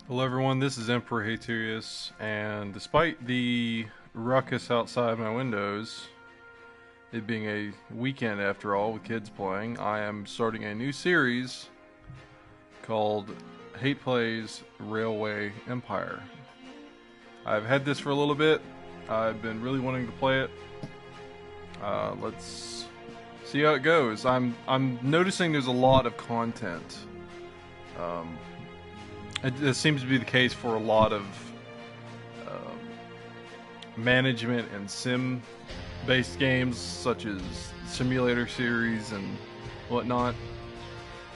Hello everyone, this is Emperor Haterius, and despite the ruckus outside my windows, it being a weekend after all with kids playing, I am starting a new series called Hate Plays Railway Empire. I've had this for a little bit. I've been really wanting to play it. Let's see how it goes. I'm noticing there's a lot of content. It seems to be the case for a lot of management and sim-based games, such as simulator series and whatnot.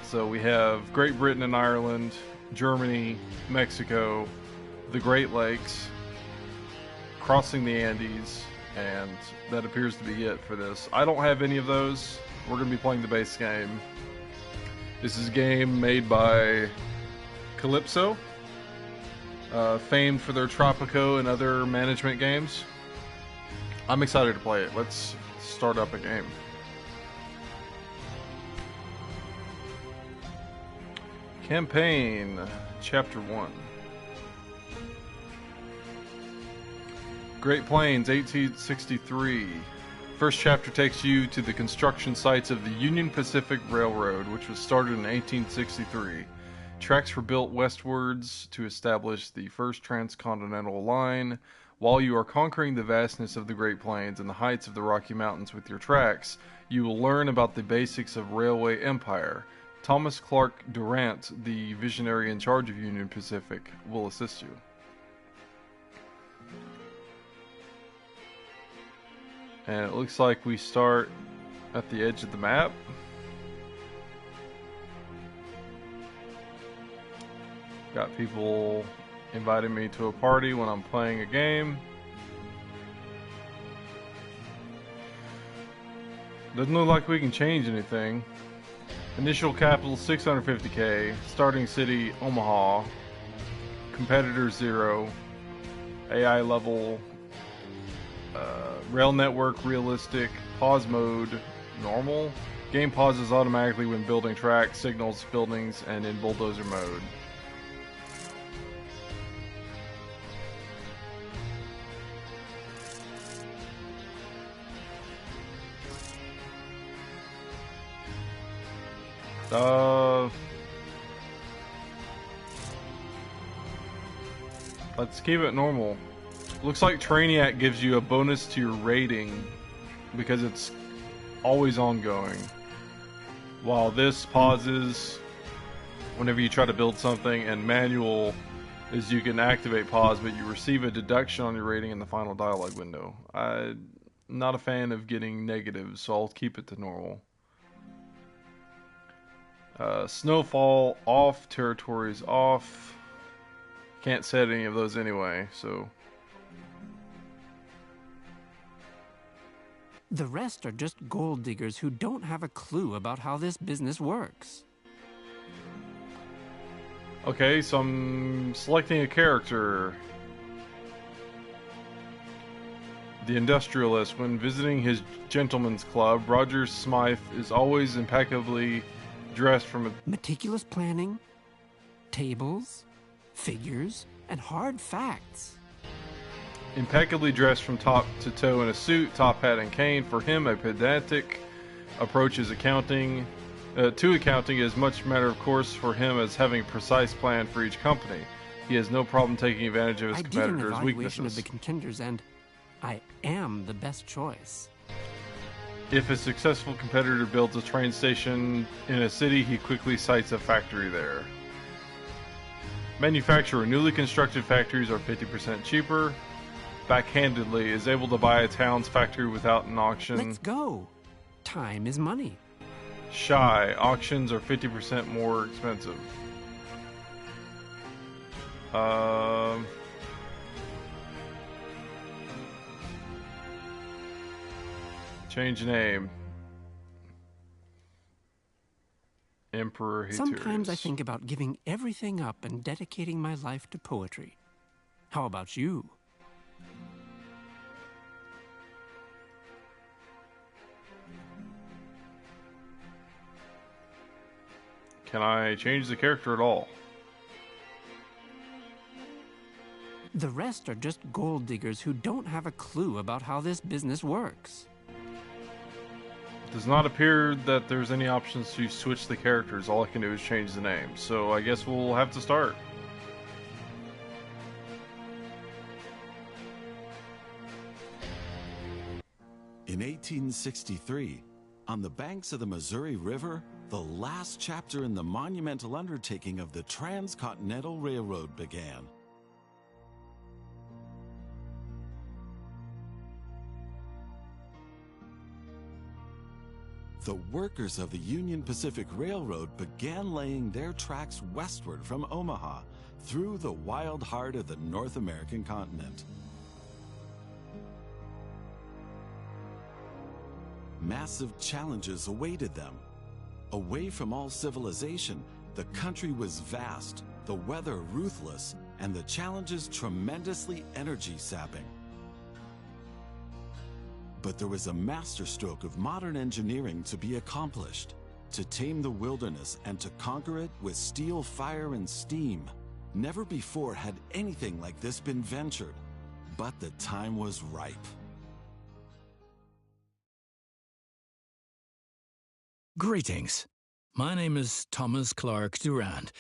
So we have Great Britain and Ireland, Germany, Mexico, the Great Lakes, crossing the Andes, and that appears to be it for this. I don't have any of those. We're going to be playing the base game. This is a game made by Calypso, famed for their Tropico and other management games. I'm excited to play it. Let's start up a game. Campaign, Chapter 1. Great Plains, 1863. First chapter takes you to the construction sites of the Union Pacific Railroad, which was started in 1863. Tracks were built westwards to establish the first transcontinental line. While you are conquering the vastness of the Great Plains and the heights of the Rocky Mountains with your tracks, you will learn about the basics of railway empire. Thomas Clark Durant, the visionary in charge of Union Pacific, will assist you. And it looks like we start at the edge of the map. Got people inviting me to a party when I'm playing a game. Doesn't look like we can change anything. Initial capital 650k. Starting city Omaha. Competitor 0. AI level. Rail network realistic. Pause mode normal. Game pauses automatically when building tracks, signals, buildings, and in bulldozer mode. Let's keep it normal. Looks like Trainiac gives you a bonus to your rating because it's always ongoing. While this pauses whenever you try to build something, and manual is you can activate pause, but you receive a deduction on your rating in the final dialogue window. I'm not a fan of getting negatives, so I'll keep it to normal. Snowfall off, territories off. Can't set any of those anyway, so. The rest are just gold diggers who don't have a clue about how this business works. Okay, so I'm selecting a character. The industrialist. When visiting his gentleman's club, Roger Smythe is always impeccably dressed from a... Meticulous planning, tables, figures, and hard facts. Impeccably dressed from top to toe in a suit, top hat, and cane. For him, a pedantic approach is accounting. To accounting is much matter of course for him as having a precise plan for each company. He has no problem taking advantage of his competitors' I did an evaluation weaknesses. of the contenders, and I am the best choice. If a successful competitor builds a train station in a city, he quickly sites a factory there. Manufacturer. Newly constructed factories are 50% cheaper. Backhandedly, is able to buy a town's factory without an auction. Let's go. Time is money. Shy. Auctions are 50% more expensive. Change name. Emperor Haterius. Sometimes I think about giving everything up and dedicating my life to poetry. How about you? Can I change the character at all? The rest are just gold diggers who don't have a clue about how this business works. It does not appear that there's any options to switch the characters. All I can do is change the name. So I guess we'll have to start. In 1863, on the banks of the Missouri River, the last chapter in the monumental undertaking of the Transcontinental Railroad began. The workers of the Union Pacific Railroad began laying their tracks westward from Omaha through the wild heart of the North American continent. Massive challenges awaited them. Away from all civilization, the country was vast, the weather ruthless, and the challenges tremendously energy-sapping. But there was a masterstroke of modern engineering to be accomplished. To tame the wilderness and to conquer it with steel, fire, and steam. Never before had anything like this been ventured, but the time was ripe. Greetings. My name is Thomas Clark Durand.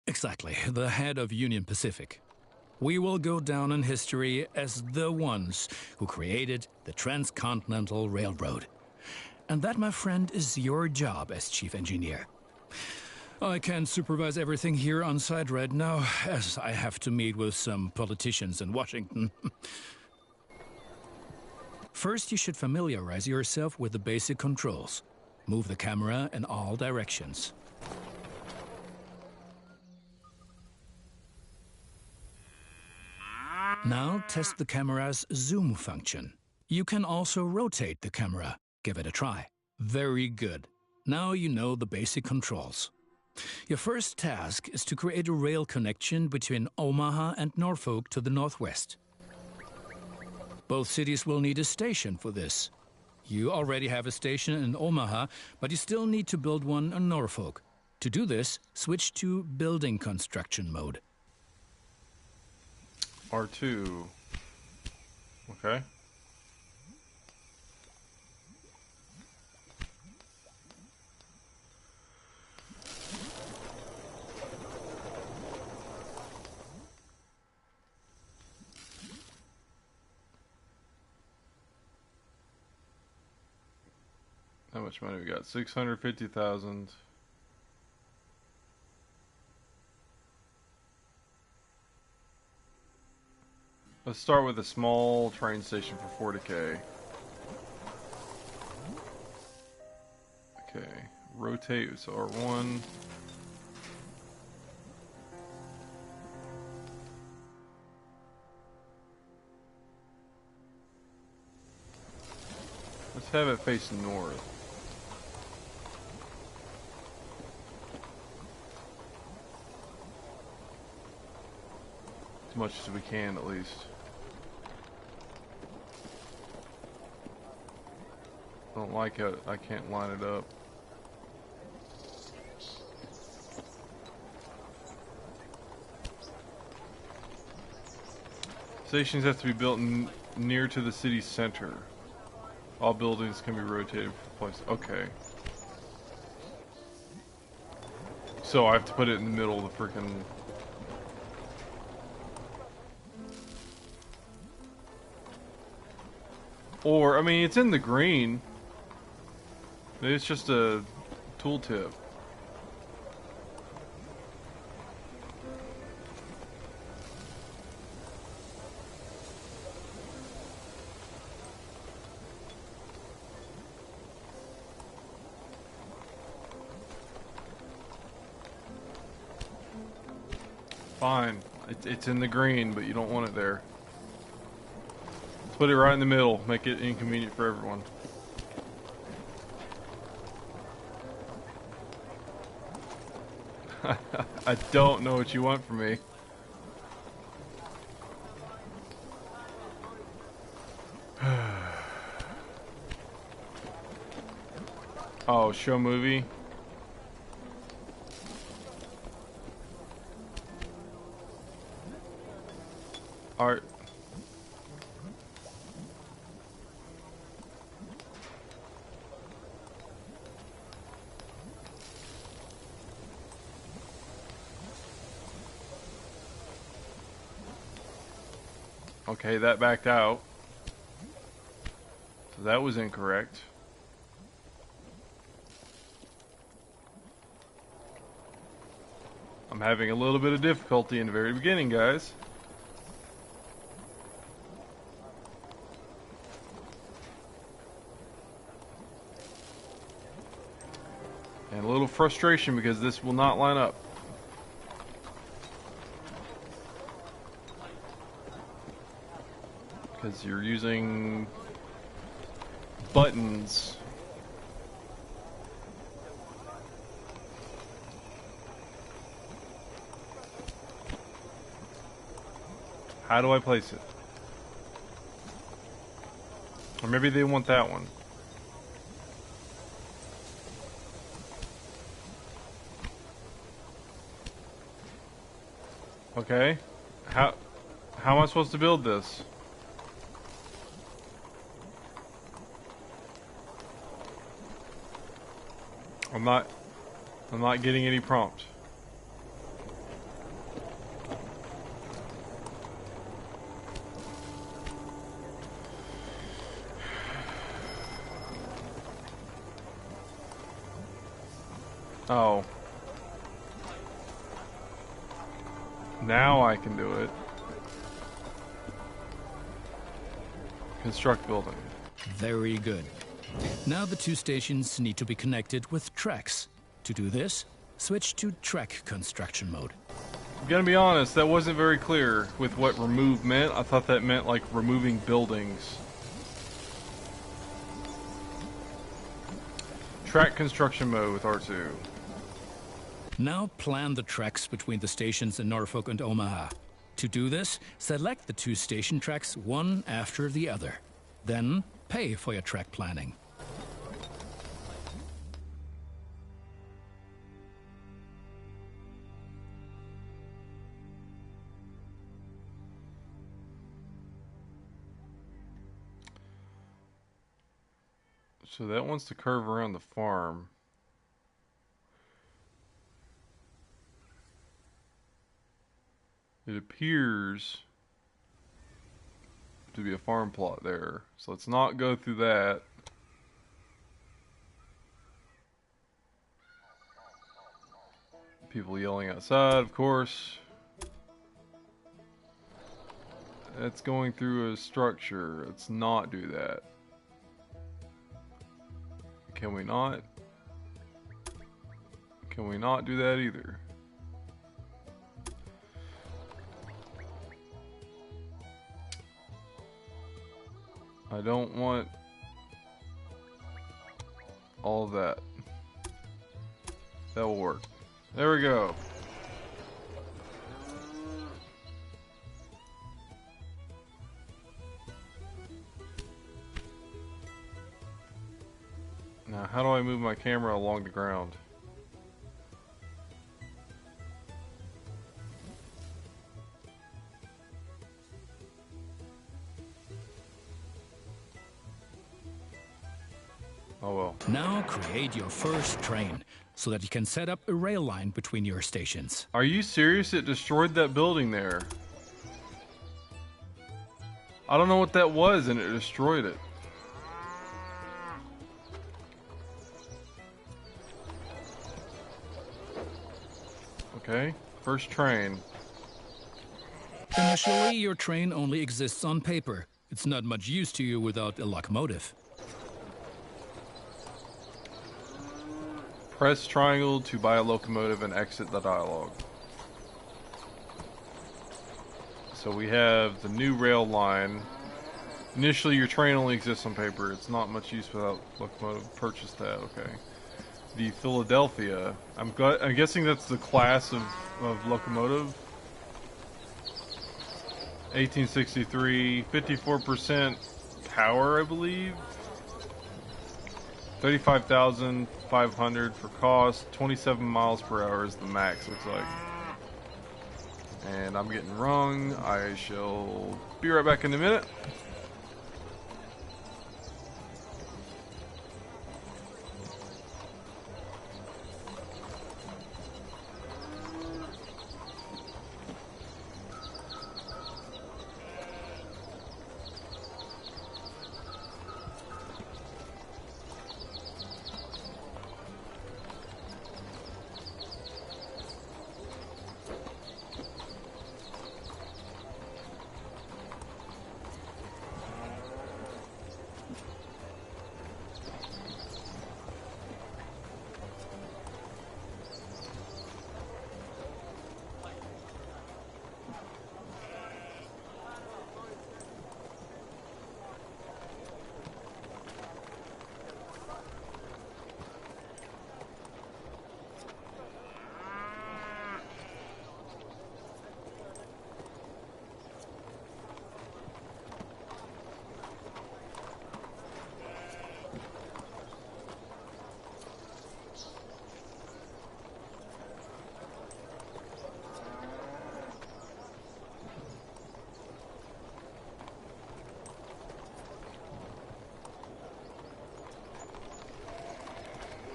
Exactly, the head of Union Pacific. We will go down in history as the ones who created the Transcontinental Railroad. And that, my friend, is your job as chief engineer. I can't supervise everything here on site right now, as I have to meet with some politicians in Washington. First, you should familiarize yourself with the basic controls. Move the camera in all directions. Now test the camera's zoom function. You can also rotate the camera. Give it a try. Very good. Now you know the basic controls. Your first task is to create a rail connection between Omaha and Norfolk to the northwest. Both cities will need a station for this. You already have a station in Omaha, but you still need to build one in Norfolk. To do this, switch to building construction mode. R2. Okay. How much money we got? 650,000. Let's start with a small train station for 40K. Okay, rotate, so R1. Let's have it face north. As much as we can, at least. I don't like it. I can't line it up. Stations have to be built near to the city's center. All buildings can be rotated for place. Okay. So I have to put it in the middle of the freaking. Or, I mean, it's in the green. Maybe it's just a tooltip. Fine. It's in the green, but you don't want it there. Let's put it right in the middle. Make it inconvenient for everyone. I don't know what you want from me. Oh, show movie. Alright. Okay, that backed out. So that was incorrect. I'm having a little bit of difficulty in the very beginning, guys. And a little frustration because this will not line up. Because you're using buttons. How do I place it? Or maybe they want that one. Okay. How am I supposed to build this? I'm not getting any prompt. Oh. Now I can do it. Construct building. Very good. Now the two stations need to be connected with tracks. To do this, switch to track construction mode. I'm gonna be honest, that wasn't very clear with what remove meant. I thought that meant like removing buildings. Track construction mode with R2. Now plan the tracks between the stations in Norfolk and Omaha. To do this, select the two station tracks one after the other. Then pay for your track planning. So that wants to curve around the farm. It appears to be a farm plot there. So let's not go through that. People yelling outside, of course. It's going through a structure. Let's not do that. Can we not? Can we not do that either? I don't want all of that. That will work. There we go. Now, how do I move my camera along the ground? Oh well. Now create your first train so that you can set up a rail line between your stations. Are you serious? It destroyed that building there. I don't know what that was and it destroyed it. Okay, first train. Initially, your train only exists on paper. It's not much use to you without a locomotive. Press triangle to buy a locomotive and exit the dialogue. So we have the new rail line. Initially, your train only exists on paper. It's not much use without locomotive. Purchase that, okay. The Philadelphia. I'm guessing that's the class of locomotive. 1863, 54% power, I believe. 35,500 for cost. 27 miles per hour is the max, looks like. And I'm getting wrong. I shall be right back in a minute.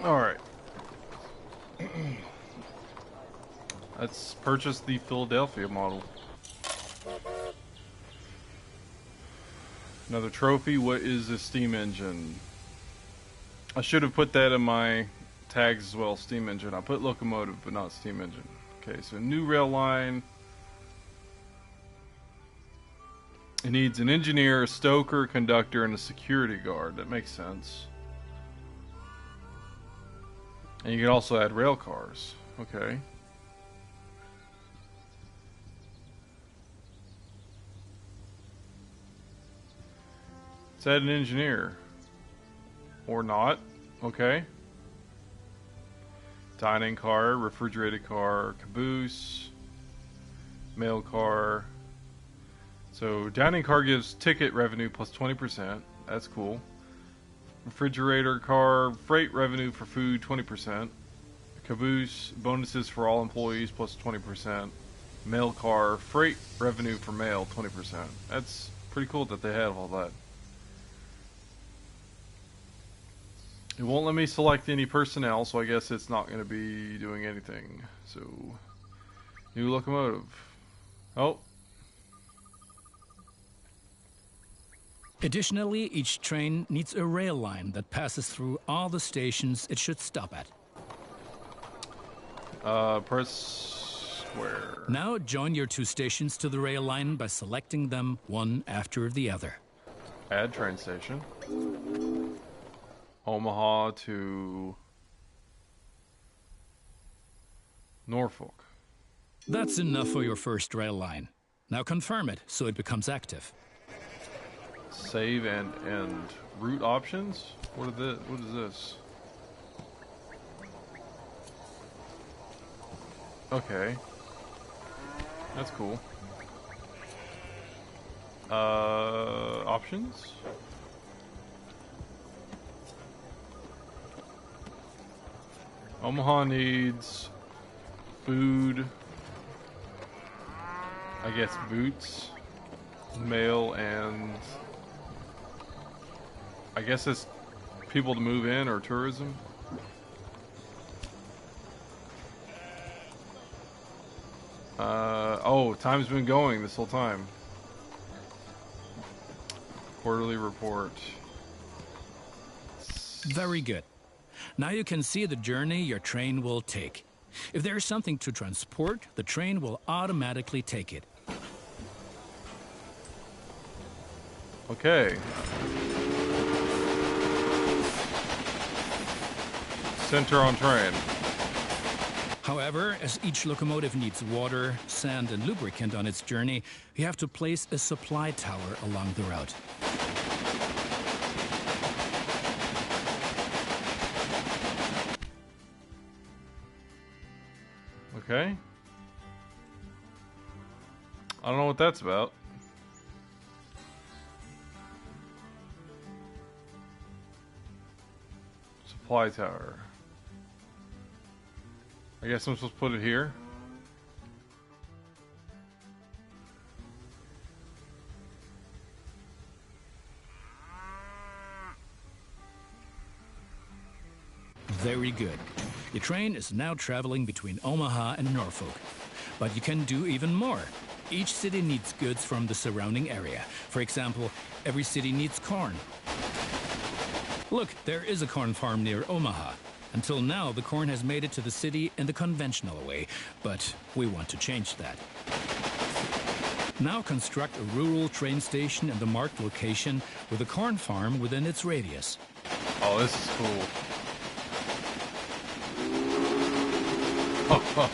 Alright. Let's purchase the Philadelphia model. Another trophy. What is a steam engine? I should have put that in my tags as well. Steam engine. I put locomotive, but not steam engine. Okay, so new rail line. It needs an engineer, a stoker, a conductor, and a security guard. That makes sense. And you can also add rail cars. Okay. Let's add an engineer. Or not. Okay. Dining car, refrigerated car, caboose, mail car. So dining car gives ticket revenue plus 20%. That's cool. Refrigerator car, freight revenue for food 20%. Caboose, bonuses for all employees plus 20%. Mail car, freight revenue for mail 20%. That's pretty cool that they have all that. It won't let me select any personnel, so I guess it's not going to be doing anything. So, new locomotive. Oh. Additionally, each train needs a rail line that passes through all the stations it should stop at. Press square. Now join your two stations to the rail line by selecting them one after the other. Add train station. Omaha to Norfolk. That's enough for your first rail line. Now confirm it so it becomes active. Save and end. Route options? What is this? Okay. That's cool. Options? Omaha needs food, I guess boots, mail, and I guess it's people to move in or tourism. Oh, time's been going this whole time. Quarterly report. Very good. Now you can see the journey your train will take. If there is something to transport, the train will automatically take it. Okay. Center on train. However, as each locomotive needs water, sand, and lubricant on its journey, you have to place a supply tower along the route. Okay. I don't know what that's about. Supply tower. I guess I'm supposed to put it here. good. Your train is now traveling between Omaha and Norfolk. But you can do even more. Each city needs goods from the surrounding area. For example, every city needs corn. Look, there is a corn farm near Omaha. Until now, the corn has made it to the city in the conventional way, but we want to change that. Now construct a rural train station in the marked location with a corn farm within its radius. Oh, this is cool. Oh.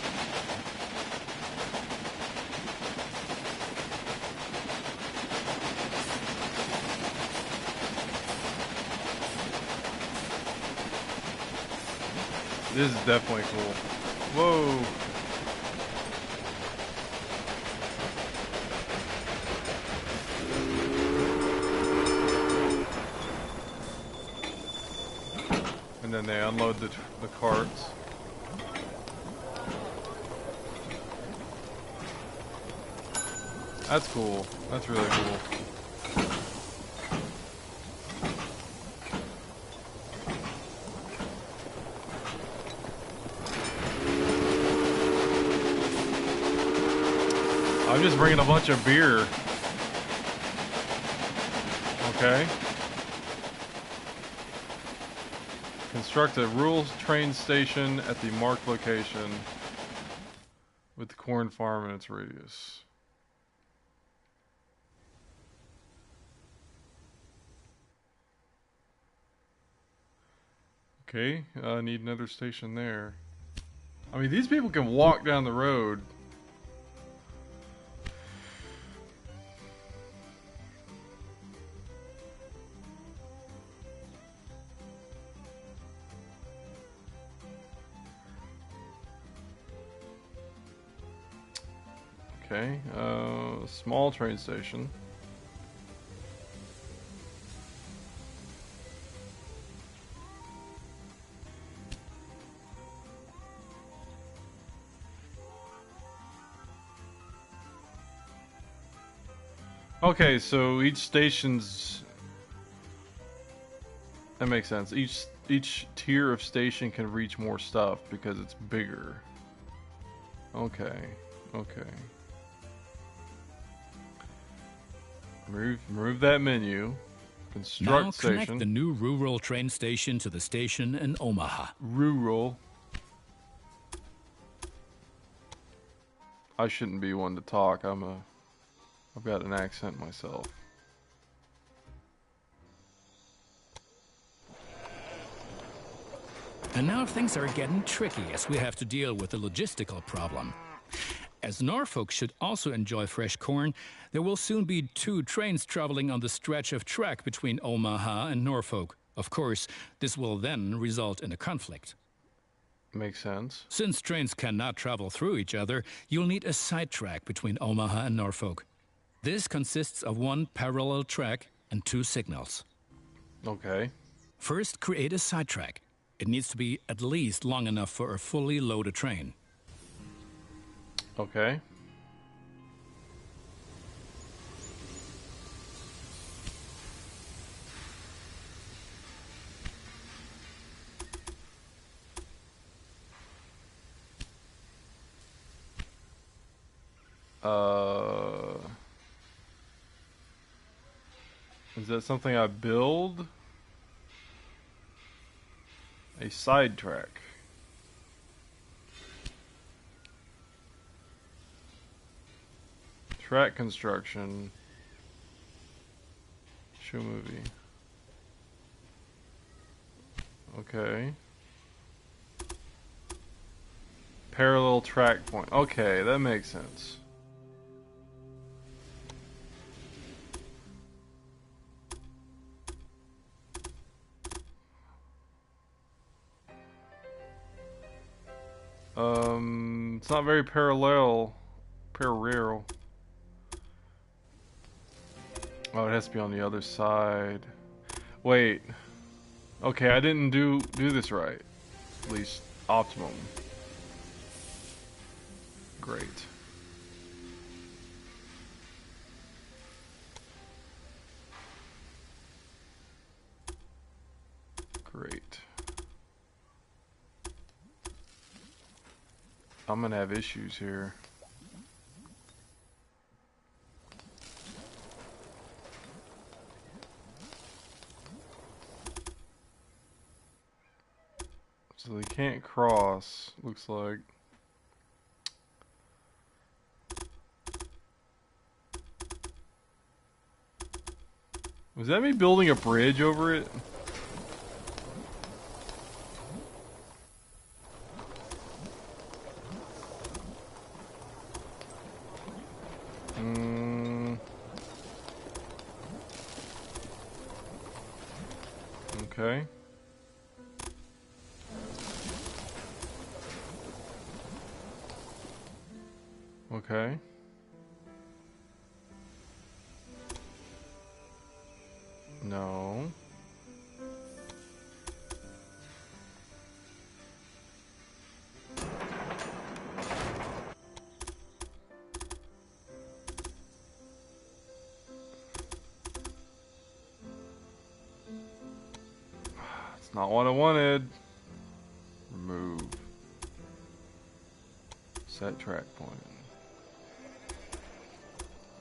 This is definitely cool. Whoa. And then they unload the carts. That's cool. That's really cool. I'm just bringing a bunch of beer. Okay. Construct a rural train station at the marked location with the corn farm and its radius. Okay, need another station there. I mean, these people can walk down the road. Okay, small train station. Okay, so each station's... That makes sense. Each tier of station can reach more stuff because it's bigger. Okay, okay. Remove that menu. Construct now station. Connect the new rural train station to the station in Omaha. Rural. I shouldn't be one to talk. I've got an accent myself. And now things are getting tricky as we have to deal with a logistical problem. As Norfolk should also enjoy fresh corn, there will soon be 2 trains traveling on the stretch of track between Omaha and Norfolk. Of course, this will then result in a conflict. Makes sense. Since trains cannot travel through each other, you'll need a sidetrack between Omaha and Norfolk. This consists of 1 parallel track and 2 signals. Okay. First, create a sidetrack. It needs to be at least long enough for a fully loaded train. Okay. Is that something I build? A sidetrack. Track construction. Show movie. Okay. Parallel track point. Okay, that makes sense. It's not very parallel. Parallel. Oh, it has to be on the other side. Wait. Okay, I didn't do this right. At least optimum. Great. Great. I'm gonna have issues here. So they can't cross, looks like. Was that me building a bridge over it? Okay. Okay. No. It's not what I wanted. Remove. Set track point.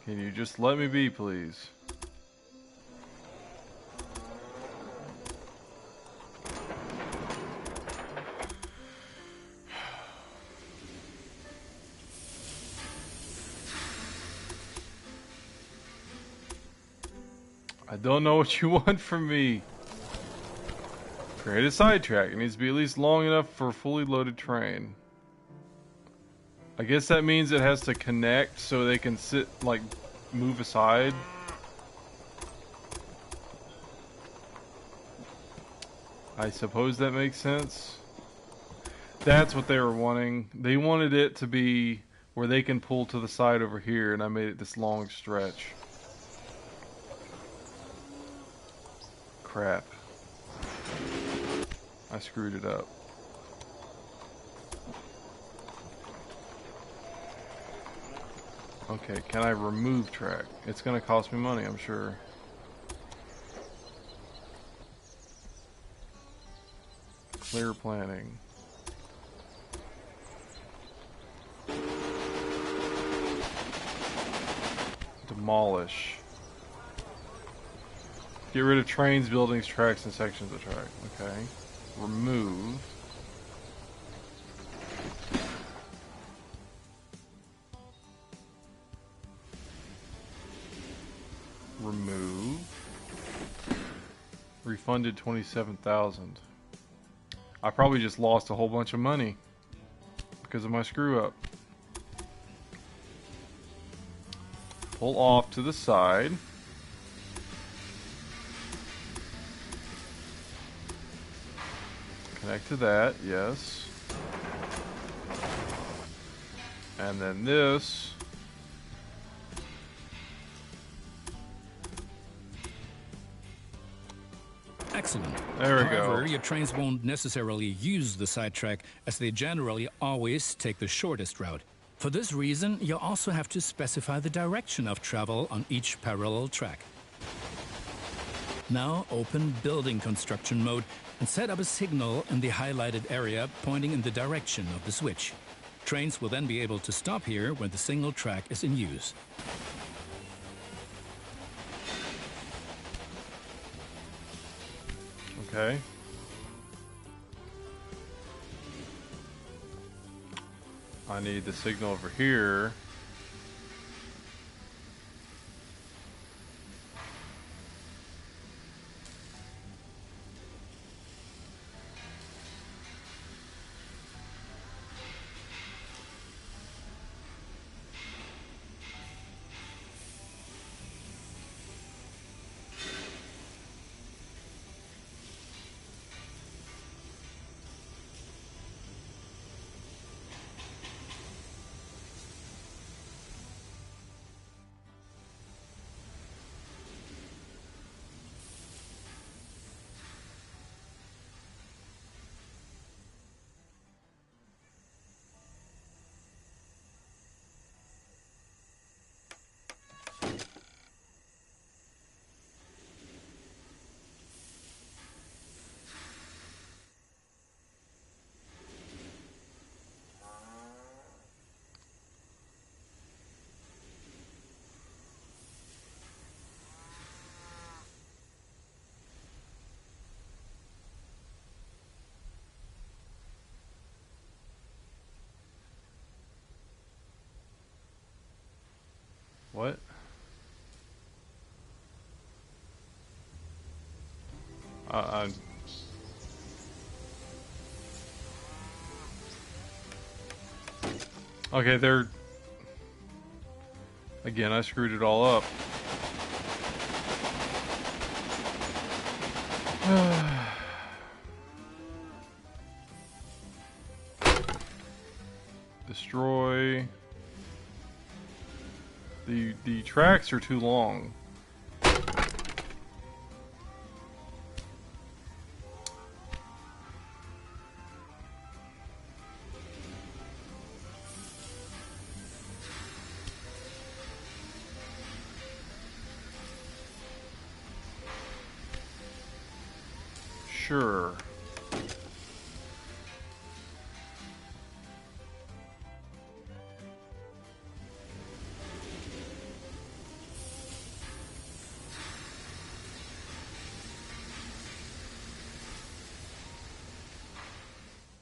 Can you just let me be, please? I don't know what you want from me. Create a sidetrack. It needs to be at least long enough for a fully loaded train. I guess that means it has to connect so they can sit, like, move aside. I suppose that makes sense. That's what they were wanting. They wanted it to be where they can pull to the side over here, and I made it this long stretch. Crap. I screwed it up. Okay, can I remove track? It's gonna cost me money, I'm sure. Clear planning. Demolish. Get rid of trains, buildings, tracks, and sections of track. Okay. Remove. Remove. Refunded 27,000. I probably just lost a whole bunch of money because of my screw up. Pull off to the side. Connect to that, yes. And then this. Excellent. There we go. However, your trains won't necessarily use the sidetrack, as they generally always take the shortest route. For this reason, you also have to specify the direction of travel on each parallel track. Now open building construction mode and set up a signal in the highlighted area pointing in the direction of the switch. Trains will then be able to stop here when the single track is in use. Okay. I need the signal over here. What? Okay, they're... Again, I screwed it all up. Destroy. The tracks are too long. Sure.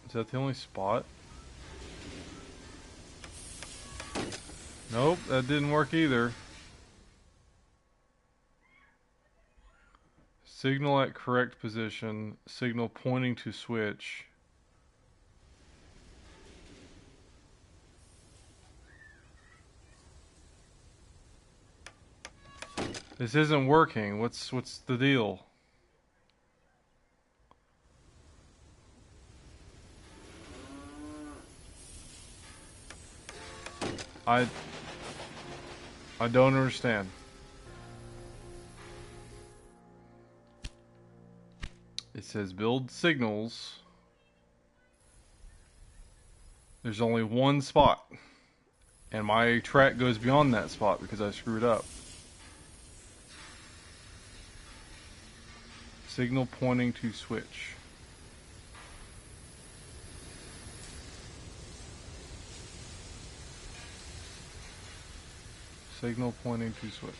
Is that the only spot? Nope, that didn't work either. Signal at correct position. Signal pointing to switch. This isn't working. What's the deal? I don't understand. It says build signals. There's only one spot. And my track goes beyond that spot because I screwed up. Signal pointing to switch. Signal pointing to switch.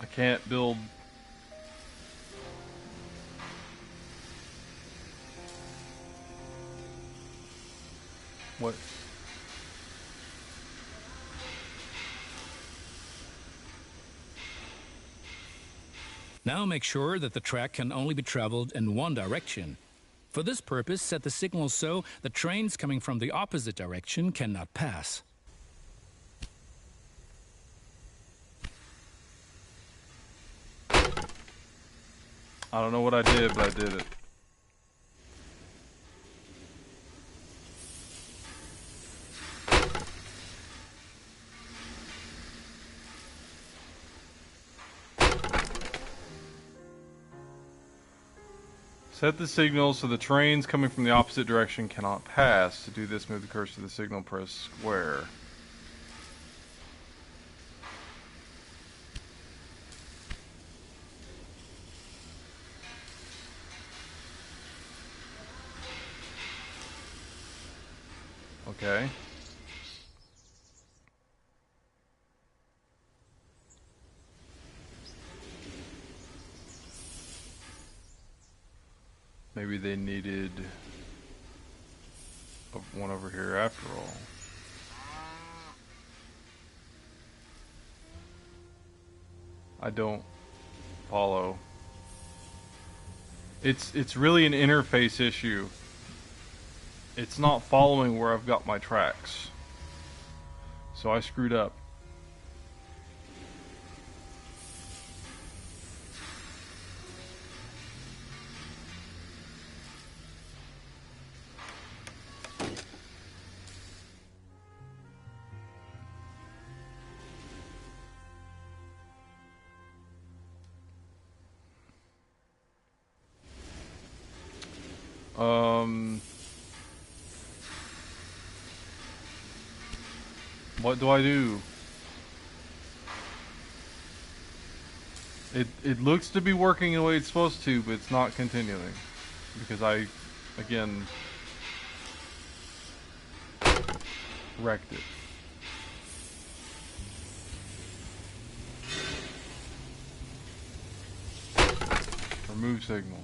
I can't build. What? Now make sure that the track can only be traveled in one direction. For this purpose, set the signal so the trains coming from the opposite direction cannot pass. I don't know what I did, but I did it. Set the signal so the trains coming from the opposite direction cannot pass. To do this, move the cursor to the signal, press square. Okay. Maybe they needed one over here after all. I don't follow. It's really an interface issue. It's not following where I've got my tracks. So I screwed up. What do I do? It looks to be working the way it's supposed to, but it's not continuing. Because I, again, wrecked it. Remove signal.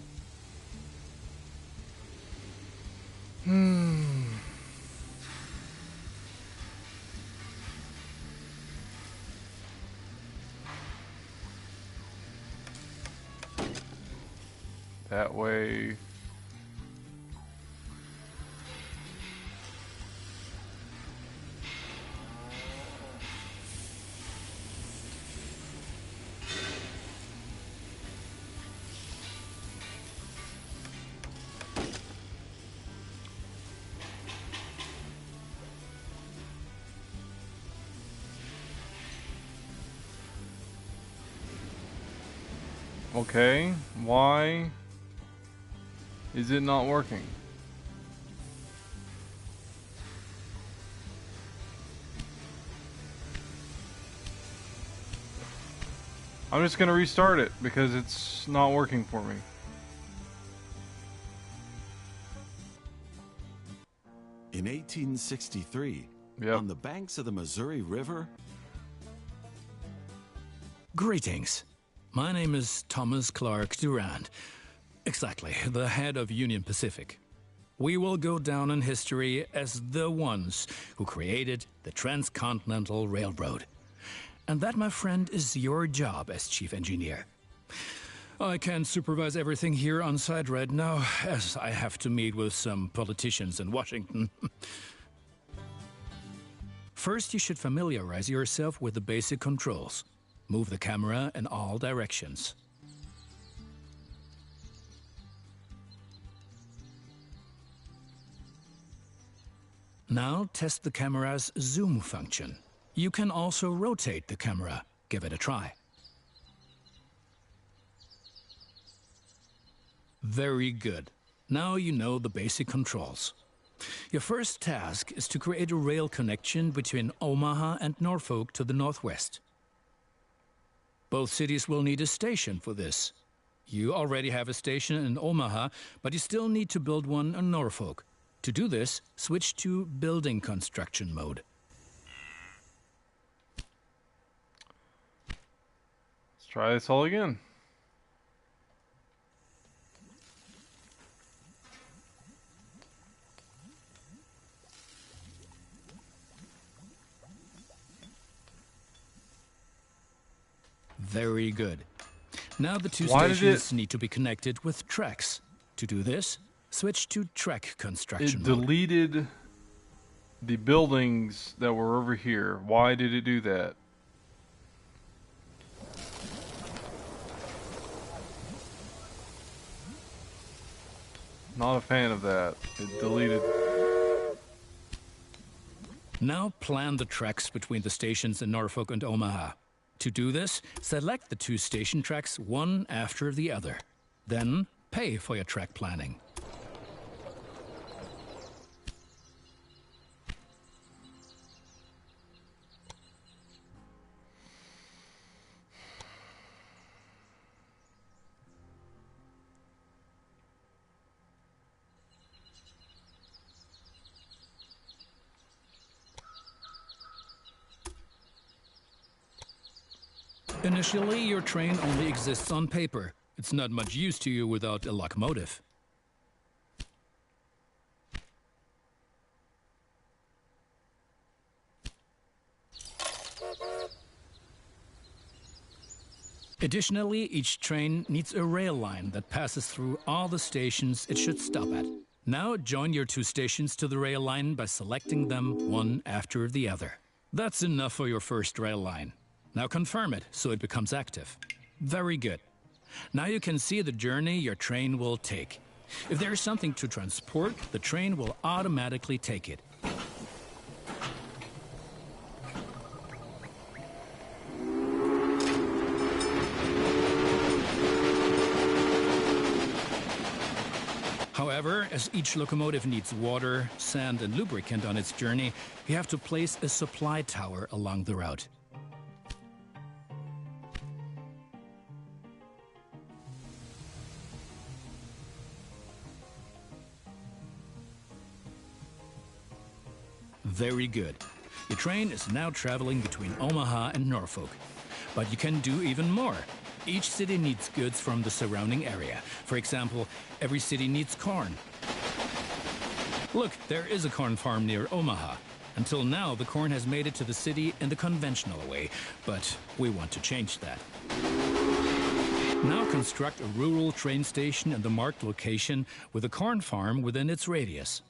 That way. Okay, why is it not working? I'm just gonna restart it because it's not working for me. In 1863, Yep. on the banks of the Missouri River, Greetings. My name is Thomas Clark Durand. Exactly, the head of Union Pacific. We will go down in history as the ones who created the Transcontinental Railroad. And that, my friend, is your job as chief engineer. I can't supervise everything here on site right now, as I have to meet with some politicians in Washington. First, you should familiarize yourself with the basic controls. Move the camera in all directions. Now test the camera's zoom function. You can also rotate the camera. Give it a try. Very good. Now you know the basic controls. Your first task is to create a rail connection between Omaha and Norfolk to the northwest. Both cities will need a station for this. You already have a station in Omaha, but you still need to build one in Norfolk. To do this, switch to building construction mode. Let's try this all again. Very good. Now the two Why did stations need to be connected with tracks. To do this, switch to track construction It mode. deleted the buildings that were over here. Why did it do that? Not a fan of that. It deleted. Now plan the tracks between the stations in Norfolk and Omaha. To do this, select the two station tracks one after the other. Then pay for your track planning. Initially, your train only exists on paper. It's not much use to you without a locomotive. Additionally, each train needs a rail line that passes through all the stations it should stop at. Now join your two stations to the rail line by selecting them one after the other. That's enough for your first rail line. Now confirm it so it becomes active. Very good. Now you can see the journey your train will take. If there is something to transport, the train will automatically take it. However, as each locomotive needs water, sand, and lubricant on its journey, you have to place a supply tower along the route. Very good. Your train is now traveling between Omaha and Norfolk. But you can do even more. Each city needs goods from the surrounding area. For example, every city needs corn. Look, there is a corn farm near Omaha. Until now, the corn has made it to the city in the conventional way, but we want to change that. Now construct a rural train station in the marked location with a corn farm within its radius.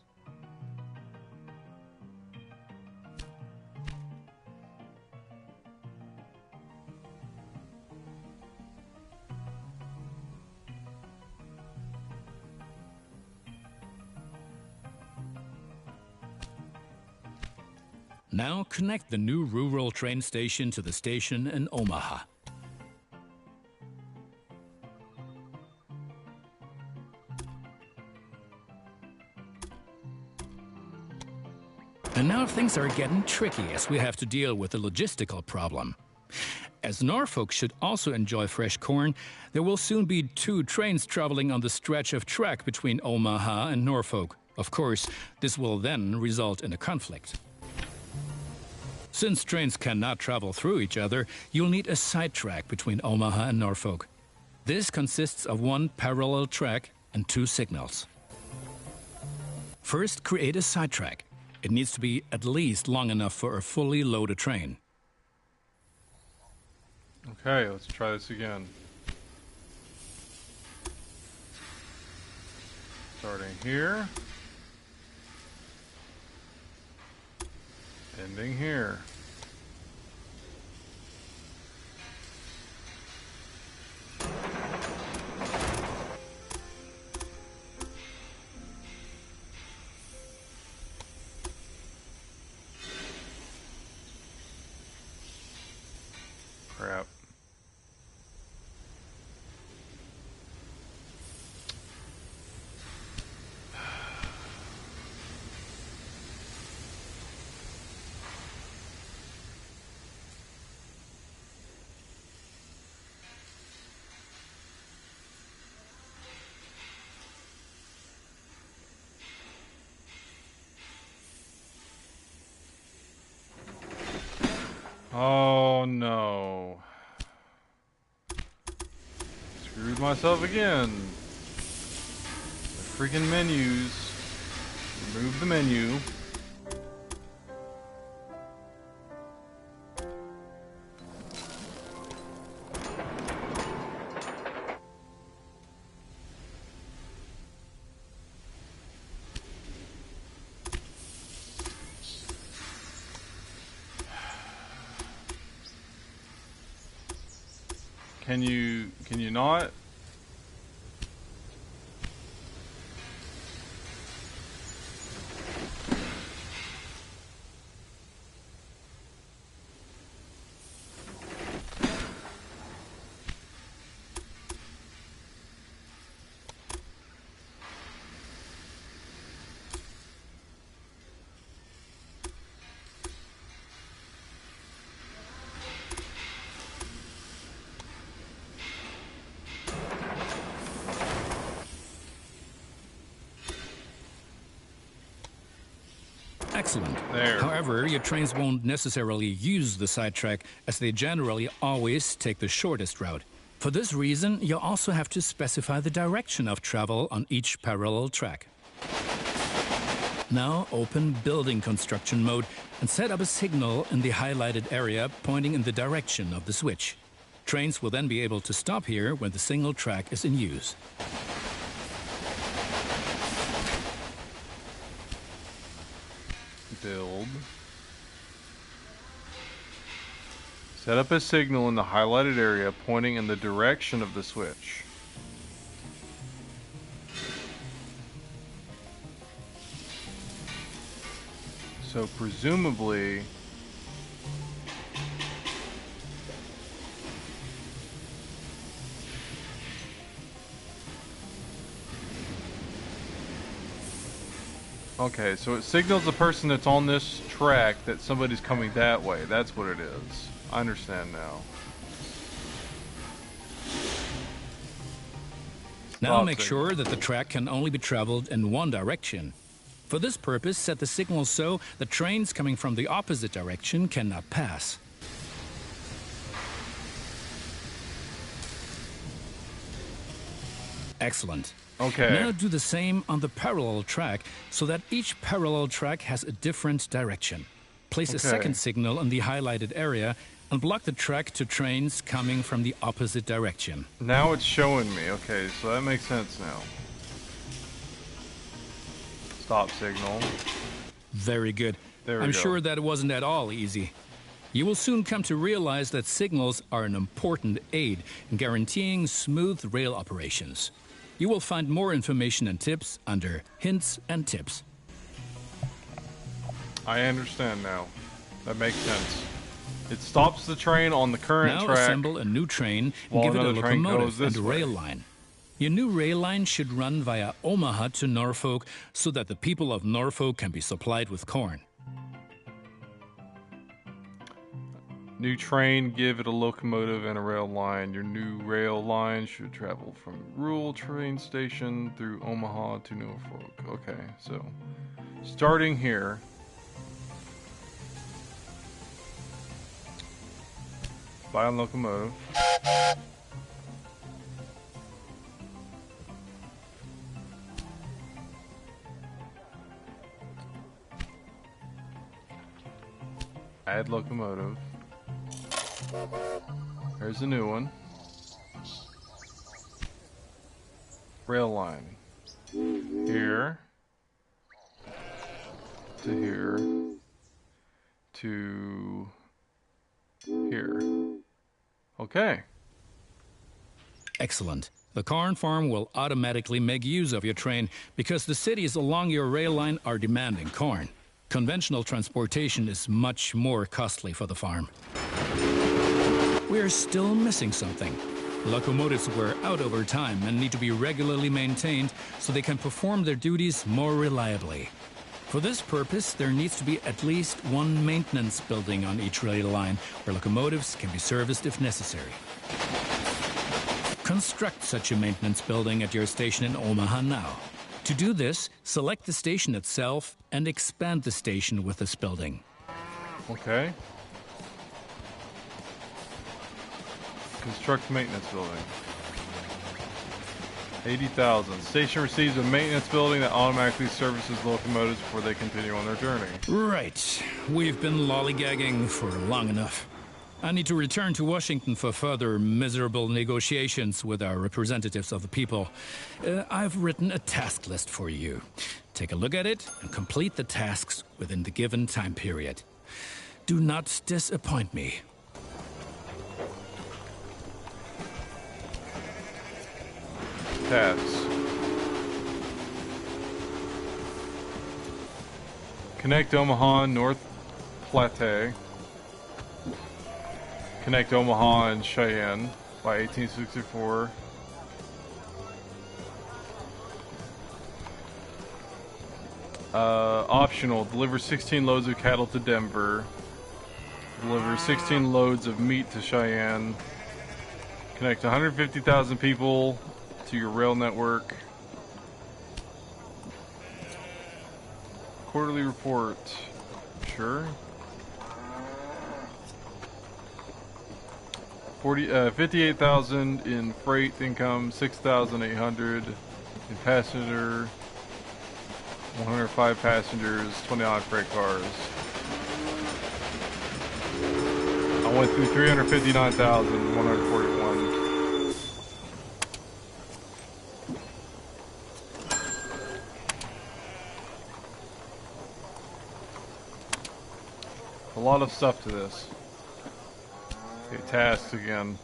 Now connect the new rural train station to the station in Omaha. And now things are getting tricky as we have to deal with a logistical problem. As Norfolk should also enjoy fresh corn, there will soon be 2 trains traveling on the stretch of track between Omaha and Norfolk. Of course, this will then result in a conflict. Since trains cannot travel through each other, you'll need a side track between Omaha and Norfolk. This consists of 1 parallel track and 2 signals. First, create a side track. It needs to be at least long enough for a fully loaded train. Okay, let's try this again. Starting here. Ending here. Crap. Oh no. Screwed myself again. The freaking menus. Remove the menu. Can you not? Excellent. There. However, your trains won't necessarily use the sidetrack, as they generally always take the shortest route. For this reason, you also have to specify the direction of travel on each parallel track. Now open building construction mode and set up a signal in the highlighted area pointing in the direction of the switch. Trains will then be able to stop here when the single track is in use. Build. Set up a signal in the highlighted area pointing in the direction of the switch. So presumably okay, so it signals the person that's on this track that somebody's coming that way. That's what it is. I understand now. Now make sure that the track can only be traveled in one direction. For this purpose, set the signal so the trains coming from the opposite direction cannot pass. Excellent. Okay. Now do the same on the parallel track so that each parallel track has a different direction. Place a second signal in the highlighted area and block the track to trains coming from the opposite direction. Now it's showing me. Okay, so that makes sense now. Stop signal. Very good. There we I'm go. sure that wasn't at all easy. You will soon come to realize that signals are an important aid in guaranteeing smooth rail operations. You will find more information and tips under Hints and Tips. I understand now. That makes sense. It stops the train on the current Now track. assemble a new train and while give it a another train goes locomotive this and way. rail line. Your new rail line should run via Omaha to Norfolk so that the people of Norfolk can be supplied with corn. New train, give it a locomotive and a rail line. Your new rail line should travel from rural train station through Omaha to Norfolk. Okay, so starting here. Buy a locomotive. Add locomotive. There's a new one. Rail line. Here. To here. To here. Okay. Excellent. The corn farm will automatically make use of your train because the cities along your rail line are demanding corn. Conventional transportation is much more costly for the farm. We are still missing something. Locomotives wear out over time and need to be regularly maintained so they can perform their duties more reliably. For this purpose, there needs to be at least one maintenance building on each rail line where locomotives can be serviced if necessary. Construct such a maintenance building at your station in Omaha now. To do this, select the station itself and expand the station with this building. Okay. Construct maintenance building. 80,000. Station receives a maintenance building that automatically services locomotives before they continue on their journey. Right. We've been lollygagging for long enough. I need to return to Washington for further miserable negotiations with our representatives of the people. I've written a task list for you. Take a look at it and complete the tasks within the given time period. Do not disappoint me. Tasks. Connect Omaha and North Platte. Connect Omaha and Cheyenne by 1864. Optional. Deliver 16 loads of cattle to Denver. Deliver 16 loads of meat to Cheyenne. Connect 150,000 people to your rail network. Quarterly report. Sure. 58,000 in freight income, 6,800 in passenger, 105 passengers, 29 freight cars. I went through 359,141. A lot of stuff to this. Okay, tasks again.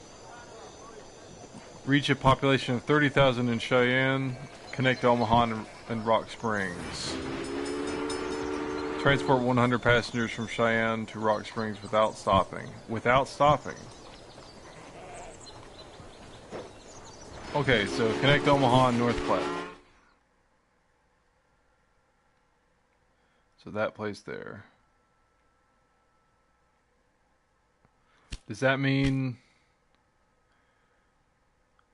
Reach a population of 30,000 in Cheyenne. Connect Omaha and Rock Springs. Transport 100 passengers from Cheyenne to Rock Springs without stopping. Without stopping. Okay, so connect Omaha and North Platte. So that place there. Does that mean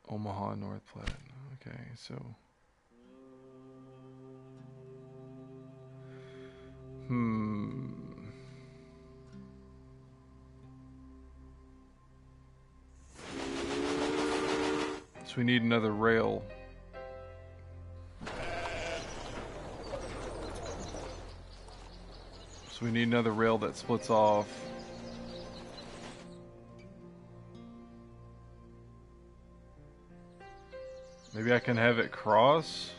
Omaha, North Platte? Okay, so so we need another rail So we need another rail that splits off. Maybe I can have it cross?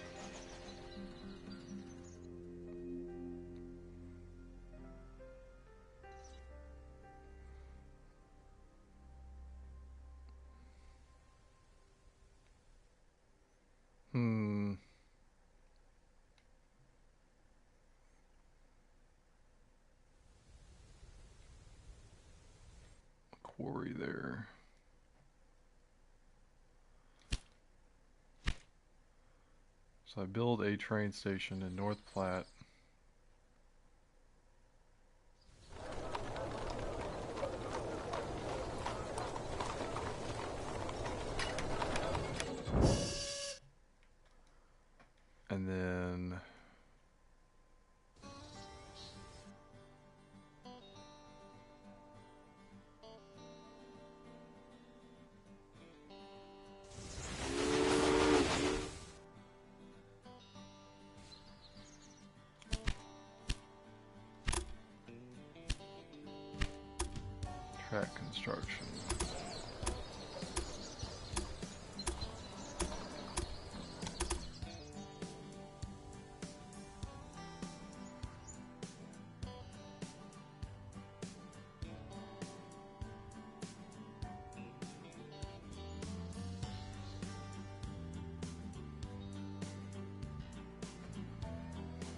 Quarry there. So I build a train station in North Platte. And then track construction.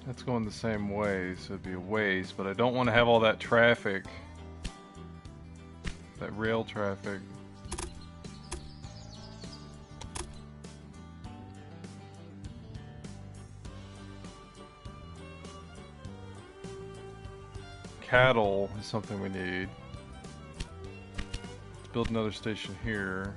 That's going the same way, so it'd be a waste, but I don't want to have all that traffic. That rail traffic. Cattle is something we need. Let's build another station here.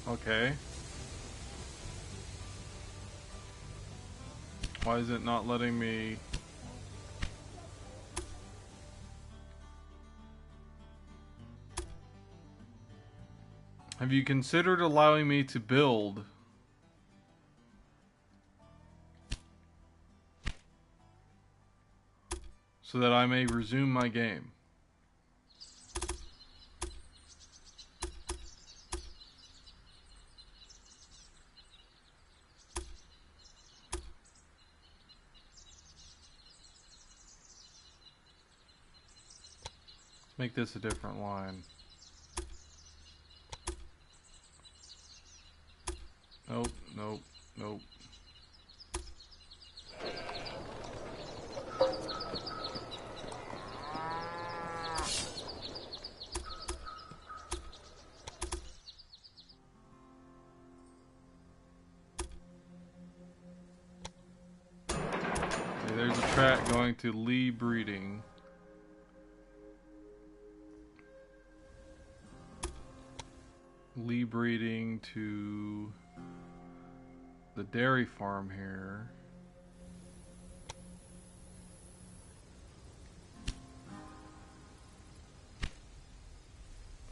Okay. Why is it not letting me? Have you considered allowing me to build? So that I may resume my game. Make this a different line. Nope, nope, nope. Okay, there's a track going to Lee Breeding. Lee Breeding to the dairy farm here.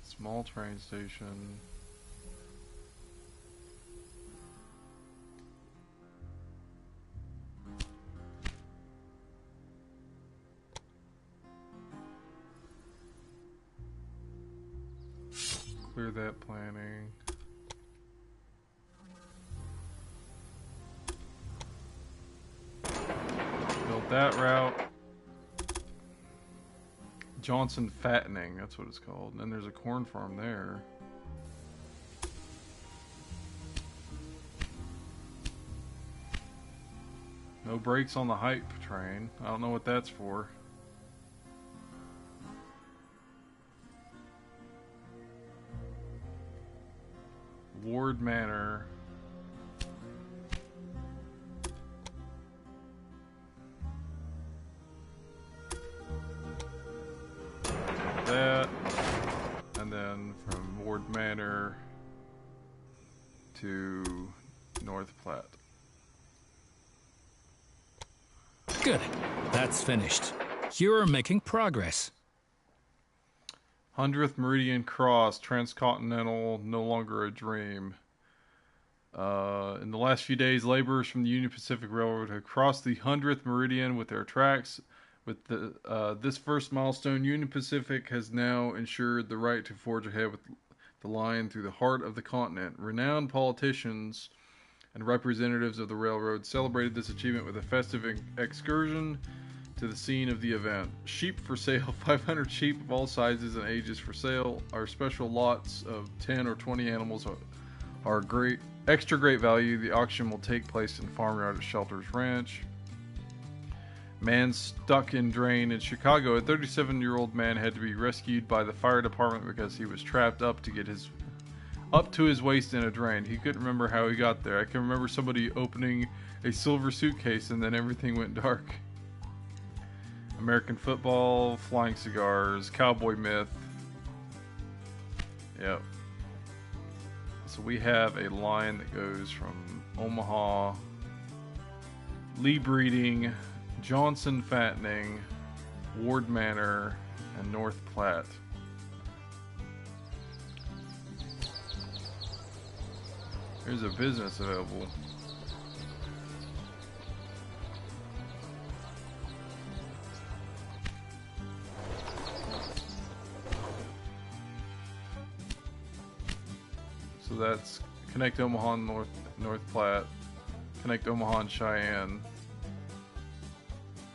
Small train station. Clear that planning. Build that route. Johnson Fattening, that's what it's called. And there's a corn farm there. No brakes on the hype train. I don't know what that's for. Ward Manor. That. And then from Ward Manor to North Platte. Good. That's finished. You're making progress. 100th Meridian Cross, transcontinental, no longer a dream. In the last few days, laborers from the Union Pacific Railroad have crossed the 100th Meridian with their tracks. With this first milestone, Union Pacific has now ensured the right to forge ahead with the line through the heart of the continent. Renowned politicians and representatives of the railroad celebrated this achievement with a festive excursion to the scene of the event. Sheep for sale. 500 sheep of all sizes and ages for sale. Our special lots of 10 or 20 animals are extra great value. The auction will take place in farmyard at Shelters Ranch. Man stuck in drain in Chicago. A 37-year-old man had to be rescued by the fire department because he was trapped up to his waist in a drain. He couldn't remember how he got there. I can remember somebody opening a silver suitcase and then everything went dark. American football, flying cigars, cowboy myth. Yep. So we have a line that goes from Omaha, Lee Breeding, Johnson Fattening, Ward Manor, and North Platte. There's a business available. So that's connect Omaha and North Platte, connect Omaha and Cheyenne.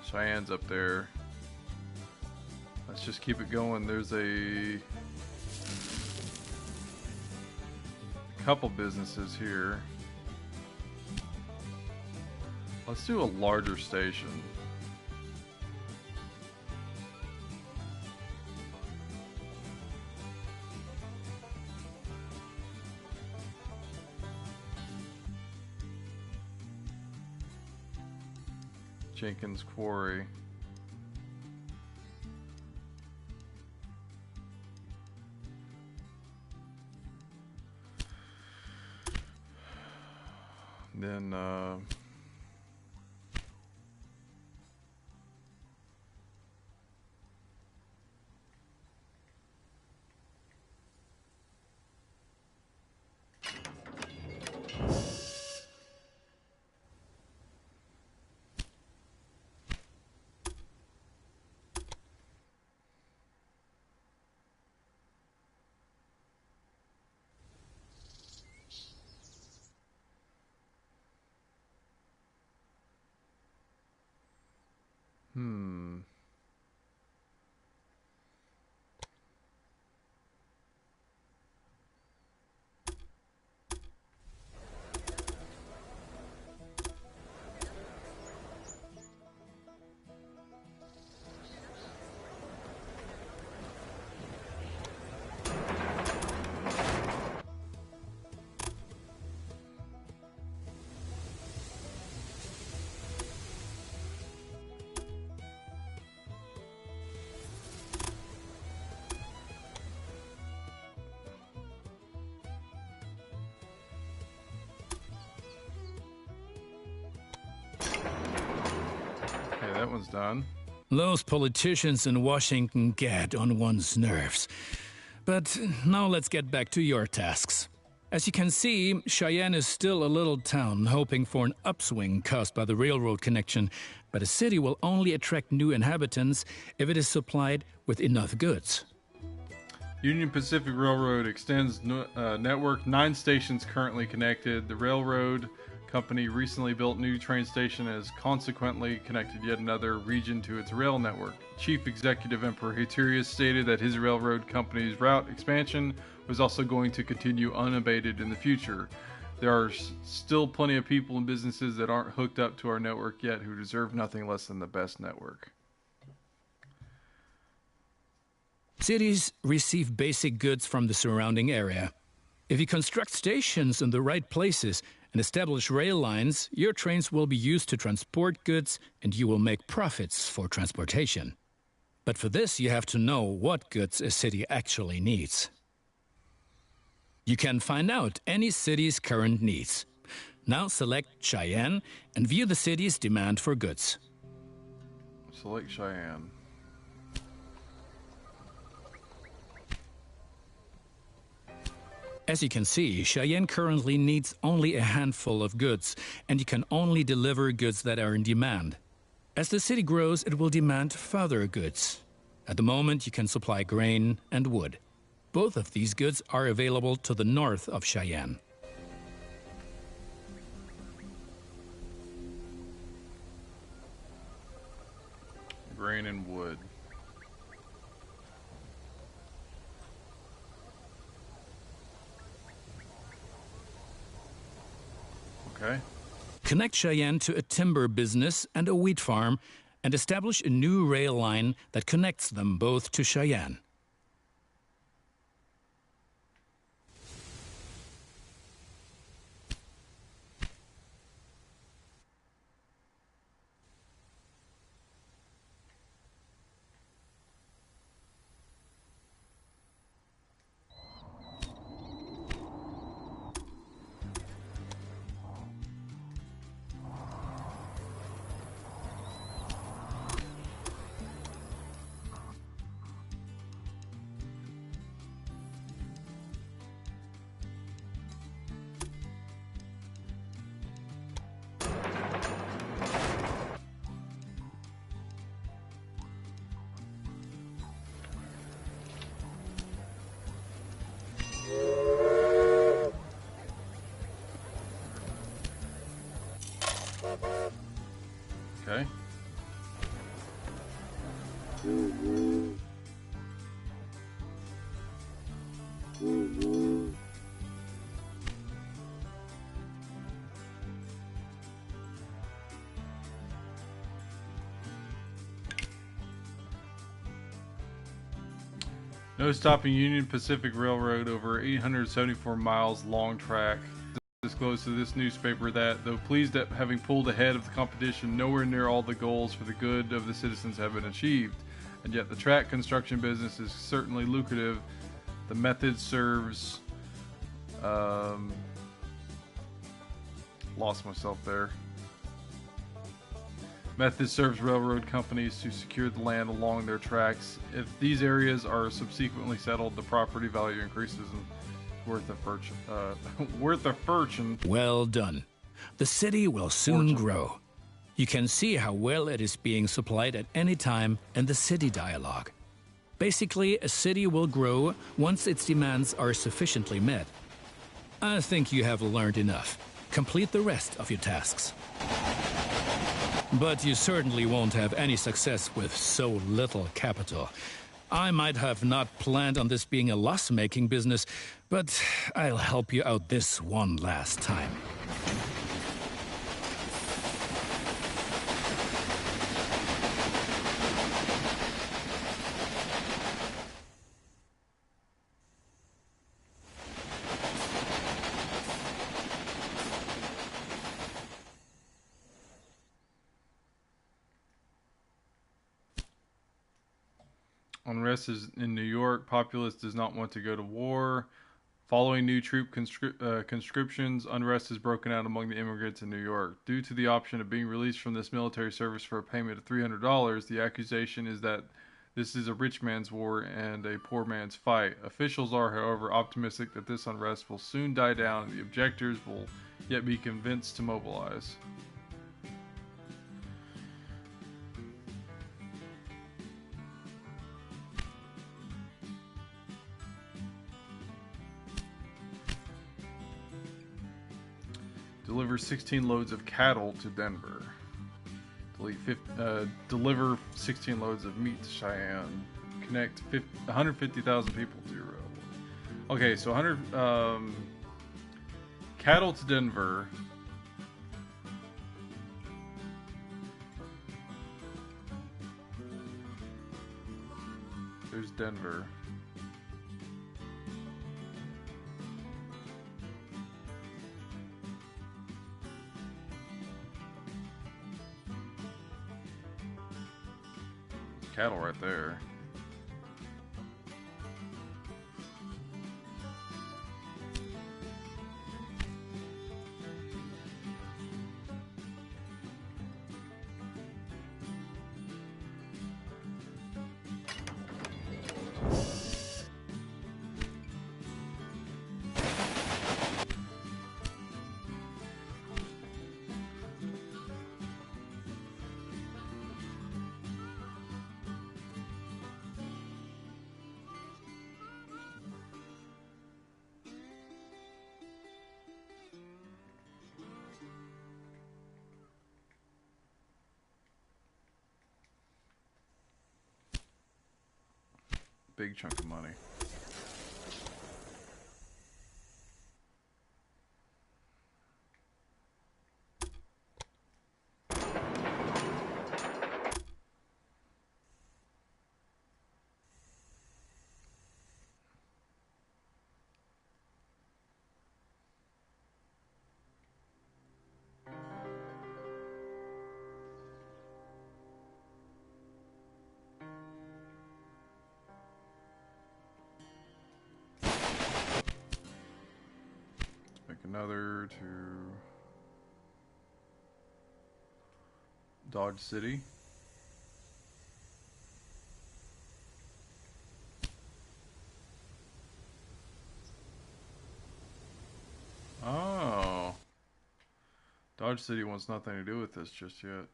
Cheyenne's up there. Let's just keep it going. There's a couple businesses here. Let's do a larger station. Jenkins Quarry. Then that one's done. Those politicians in Washington get on one's nerves. But now let's get back to your tasks. As you can see, Cheyenne is still a little town hoping for an upswing caused by the railroad connection, but a city will only attract new inhabitants if it is supplied with enough goods. Union Pacific Railroad extends network. 9 stations currently connected. The railroad company recently built new train station and has consequently connected yet another region to its rail network. Chief Executive Emperor Haterius stated that his railroad company's route expansion was also going to continue unabated in the future. There are still plenty of people and businesses that aren't hooked up to our network yet who deserve nothing less than the best network. Cities receive basic goods from the surrounding area. If you construct stations in the right places and establish rail lines, your trains will be used to transport goods and you will make profits for transportation. But for this, you have to know what goods a city actually needs. You can find out any city's current needs. Now select Cheyenne and view the city's demand for goods. Select Cheyenne. As you can see, Cheyenne currently needs only a handful of goods, and you can only deliver goods that are in demand. As the city grows, it will demand further goods. At the moment, you can supply grain and wood. Both of these goods are available to the north of Cheyenne. Grain and wood. Okay. Connect Cheyenne to a timber business and a wheat farm and establish a new rail line that connects them both to Cheyenne. Okay. No stopping Union Pacific Railroad over 874 miles long track. Disclosed to this newspaper that, though pleased at having pulled ahead of the competition, nowhere near all the goals for the good of the citizens have been achieved. And yet the track construction business is certainly lucrative. The method serves... lost myself there. Method serves railroad companies to secure the land along their tracks. If these areas are subsequently settled, the property value increases and worth a fortune. Well done. The city will soon grow. You can see how well it is being supplied at any time in the city dialogue. Basically, a city will grow once its demands are sufficiently met. I think you have learned enough. Complete the rest of your tasks. But you certainly won't have any success with so little capital. I might have not planned on this being a loss-making business, but I'll help you out this one last time. Unrest is in New York. Populace does not want to go to war. Following new troop conscriptions, unrest is broken out among the immigrants in New York. Due to the option of being released from this military service for a payment of $300, the accusation is that this is a rich man's war and a poor man's fight. Officials are, however, optimistic that this unrest will soon die down and the objectors will yet be convinced to mobilize. Deliver 16 loads of cattle to Denver. Deliver 16 loads of meat to Cheyenne. Connect 150,000 people to your railroad. Okay, so cattle to Denver. There's Denver. Cattle right there. Big chunk of money. Another to Dodge City. Oh. Dodge City wants nothing to do with this just yet.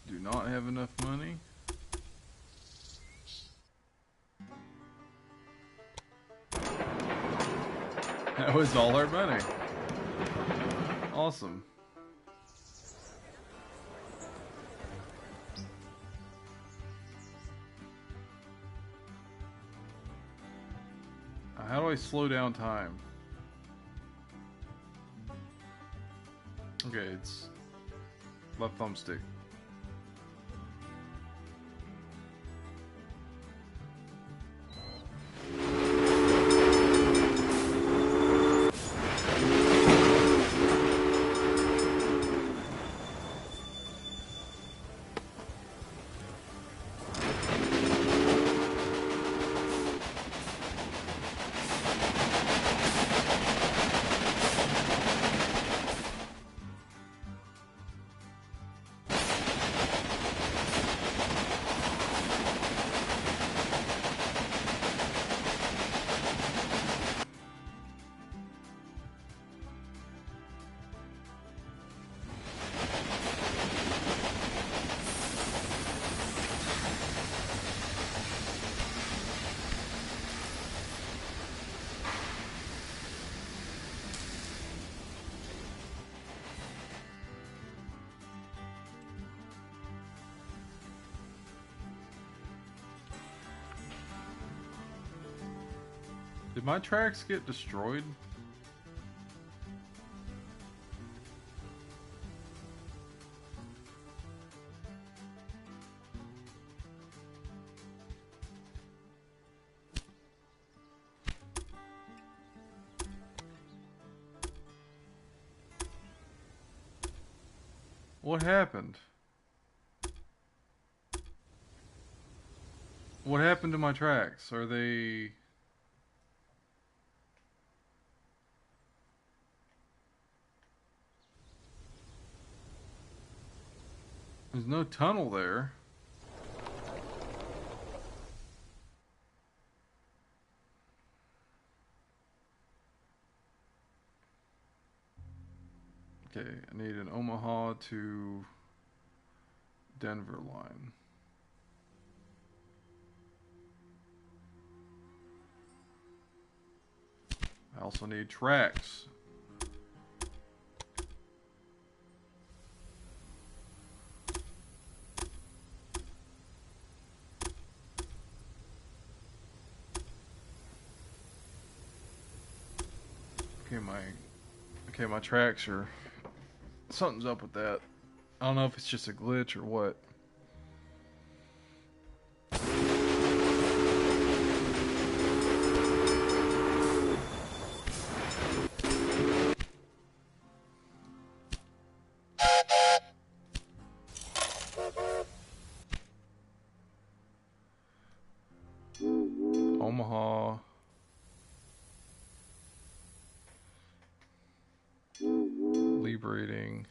Do not have enough money. That was all our money. Awesome. How do I slow down time? Okay, it's left thumbstick. Did my tracks get destroyed? What happened? What happened to my tracks? Are they... There's no tunnel there. Okay, I need an Omaha to Denver line. I also need tracks Okay, my tracks are... Something's up with that. I don't know if it's just a glitch or what. Omaha. Liberating.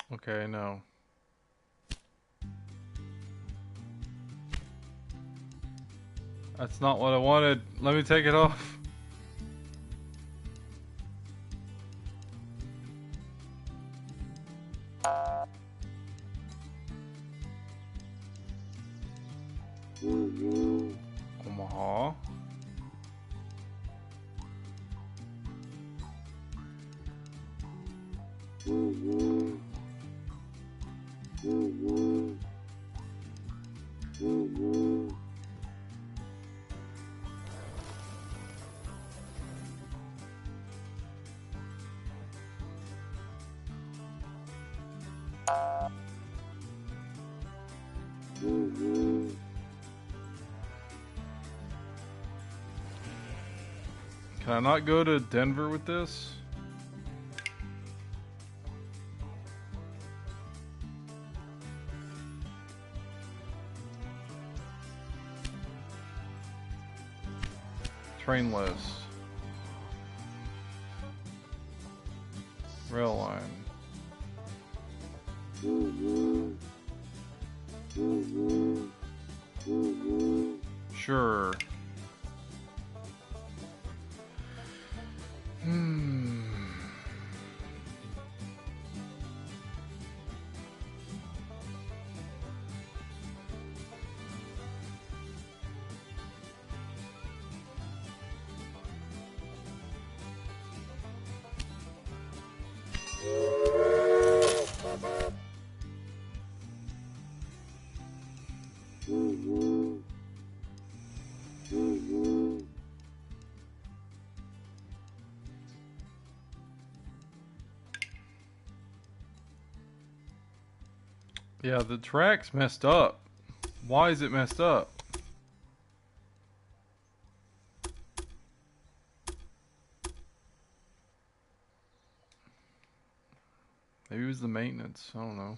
Okay, no. That's not what I wanted. Let me take it off. Omaha. Can I not go to Denver with this? Train list. Rail line. Sure. Yeah, the track's messed up. Why is it messed up? Maybe it was the maintenance. I don't know.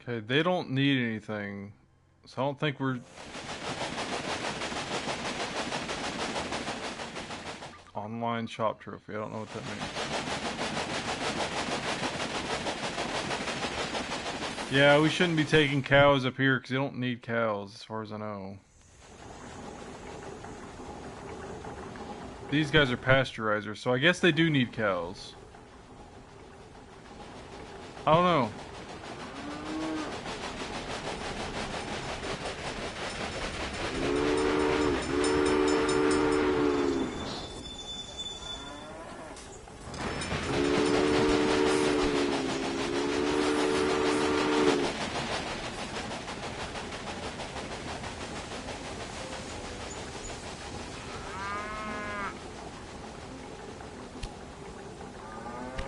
Okay, they don't need anything, so I don't think we're... Online shop trophy, I don't know what that means. Yeah, we shouldn't be taking cows up here, because they don't need cows, as far as I know. These guys are pasteurizers, so I guess they do need cows. I don't know.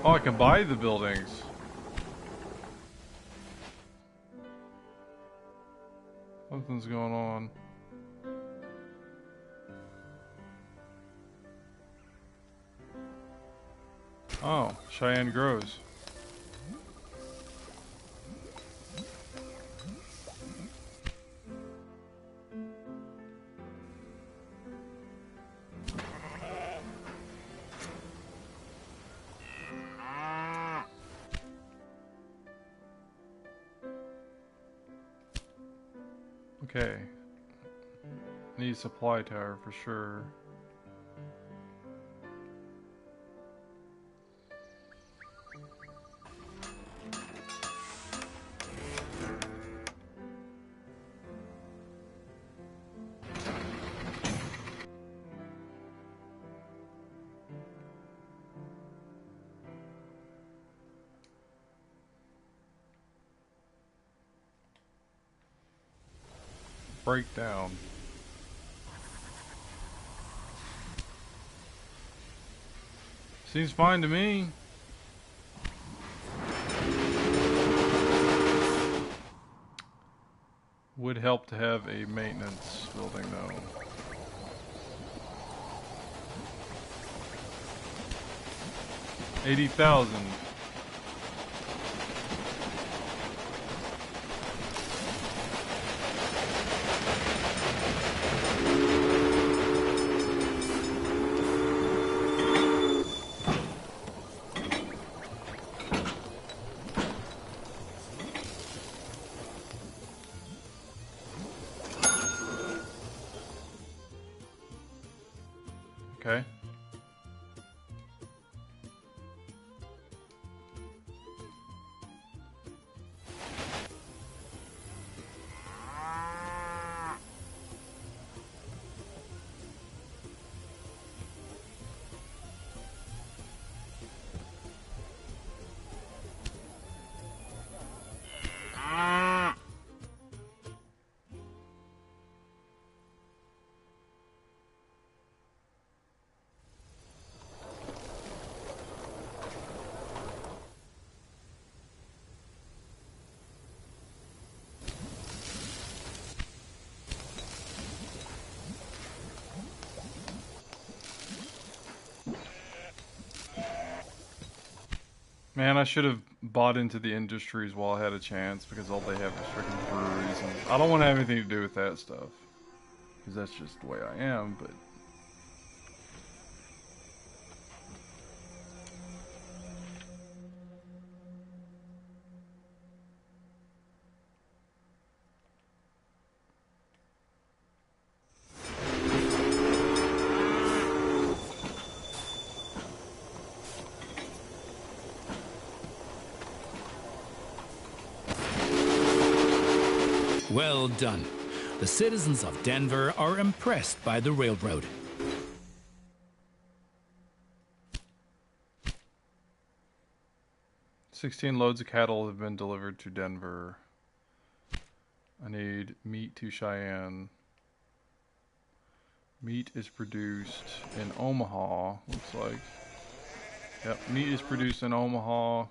Oh, I can buy the buildings. Something's going on. Oh, Cheyenne grows. Okay. Need a supply tower for sure. Breakdown. Seems fine to me. Would help to have a maintenance building though. $80,000. Okay. Man, I should have bought into the industries while I had a chance because all they have is freaking breweries, and I don't want to have anything to do with that stuff because that's just the way I am. But Well done. The citizens of Denver are impressed by the railroad. $16 loads of cattle have been delivered to Denver. I need meat to Cheyenne. Meat is produced in Omaha, looks like. Yep, meat is produced in Omaha.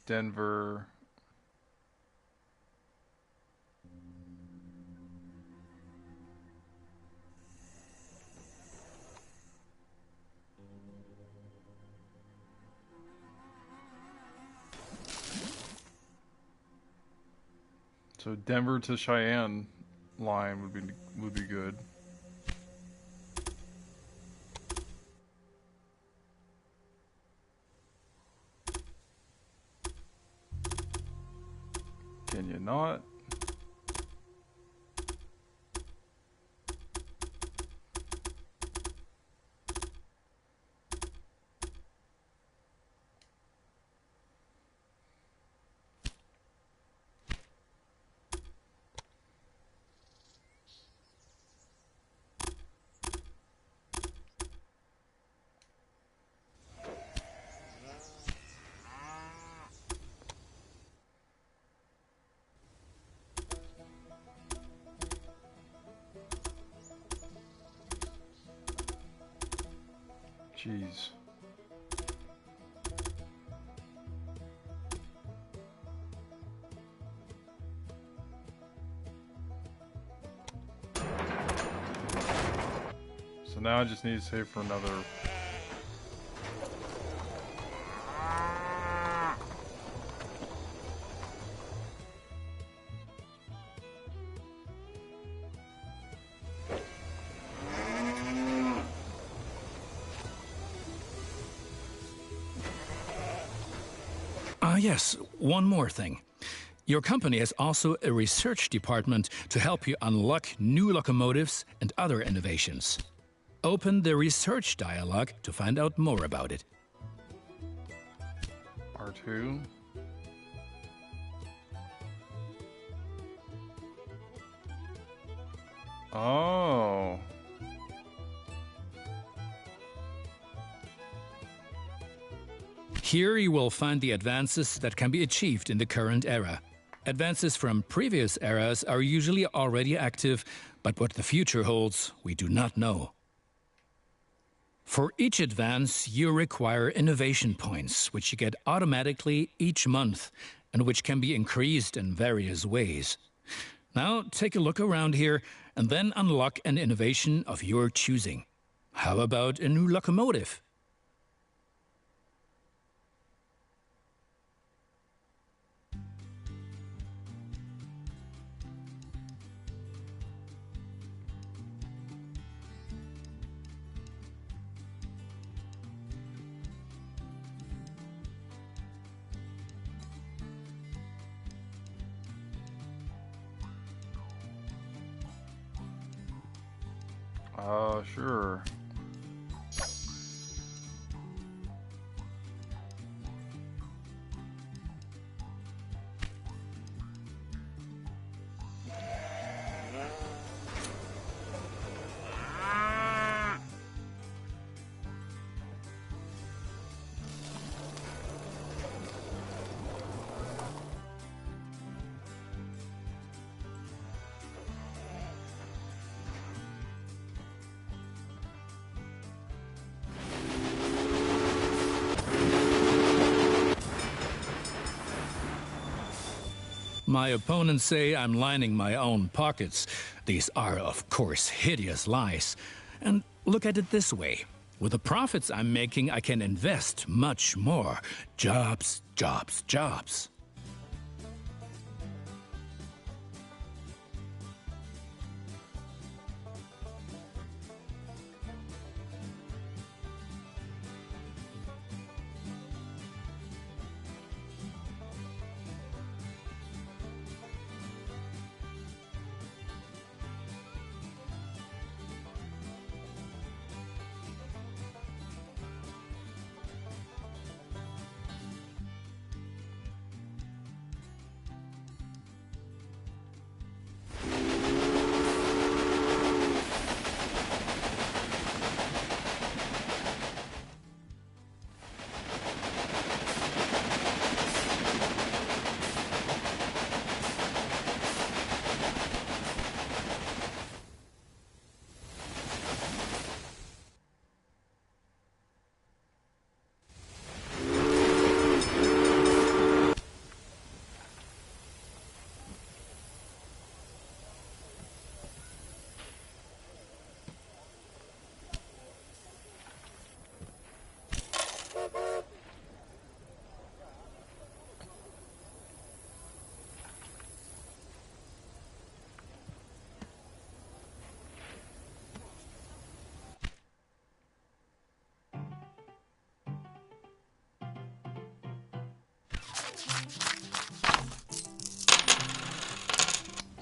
Denver. So Denver to Cheyenne line would be good. Can you not? Jeez. So now I just need to save for another. Yes, one more thing. Your company has also a research department to help you unlock new locomotives and other innovations. Open the research dialog to find out more about it. R2. Oh. Here you will find the advances that can be achieved in the current era. Advances from previous eras are usually already active, but what the future holds, we do not know. For each advance, you require innovation points, which you get automatically each month, and which can be increased in various ways. Now, take a look around here, and then unlock an innovation of your choosing. How about a new locomotive? Sure. My opponents say I'm lining my own pockets. These are, of course, hideous lies. And look at it this way. With the profits I'm making, I can invest much more. Jobs, jobs, jobs.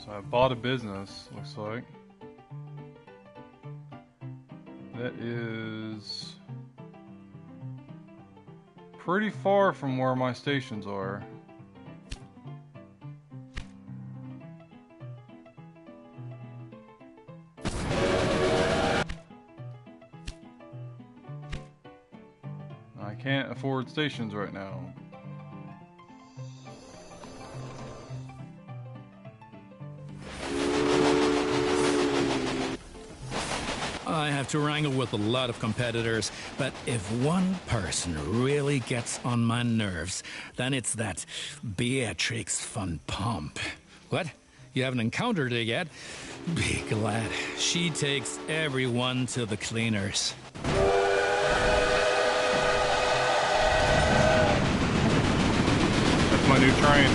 So I bought a business, looks like. That is pretty far from where my stations are. I can't afford stations right now. I have to wrangle with a lot of competitors, but if one person really gets on my nerves, then it's that Beatrix von Pomp. What? You haven't encountered her yet. Be glad. She takes everyone to the cleaners. That's my new train.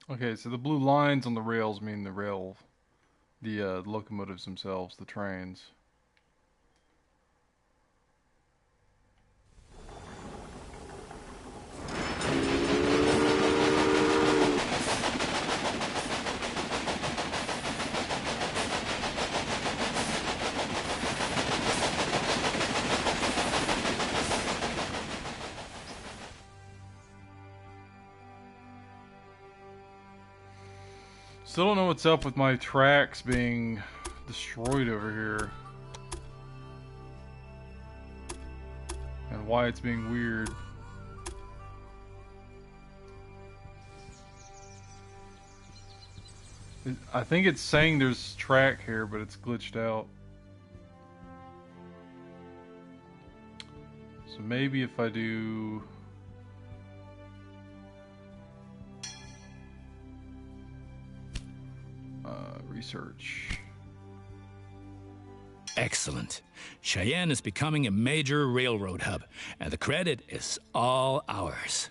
Okay, so the blue lines on the rails mean the locomotives themselves, the trains. Still don't know what's up with my tracks being destroyed over here. And why it's being weird. I think it's saying there's track here, but it's glitched out. So maybe if I do... research. Excellent. Cheyenne is becoming a major railroad hub, and the credit is all ours.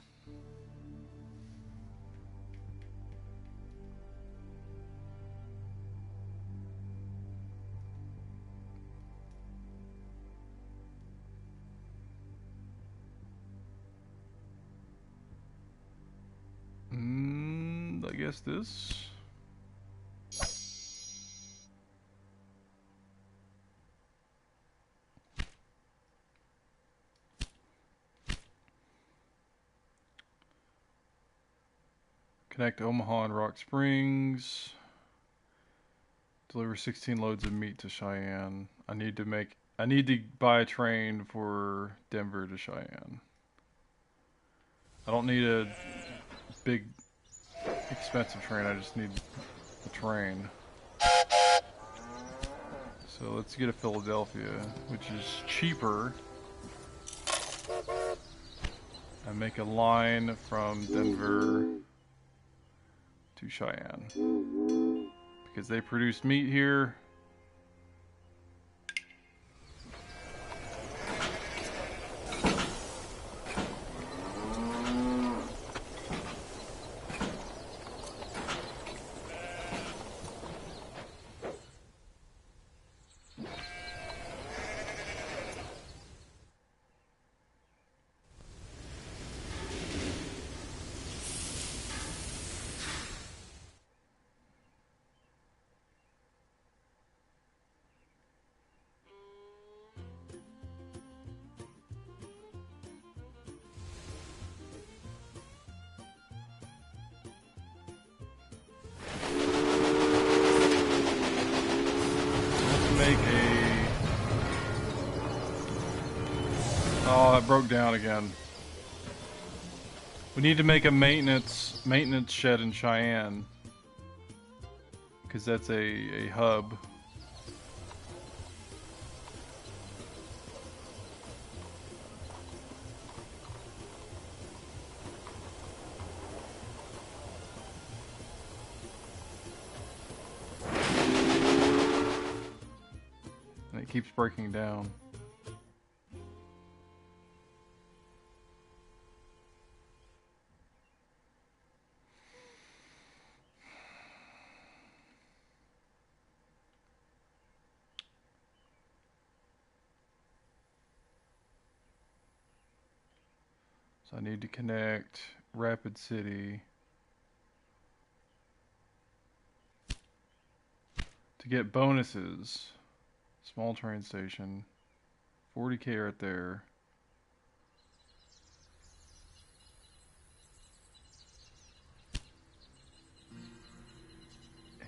I guess this. Connect Omaha and Rock Springs. Deliver 16 loads of meat to Cheyenne. I need to buy a train for Denver to Cheyenne. I don't need a big expensive train, I just need a train. So let's get a Philadelphia, which is cheaper. And make a line from Denver to Cheyenne. Because they produce meat here. Oh, it broke down again. We need to make a maintenance shed in Cheyenne. Because that's a hub. And it keeps breaking down. So I need to connect Rapid City to get bonuses. Small train station, 40K right there.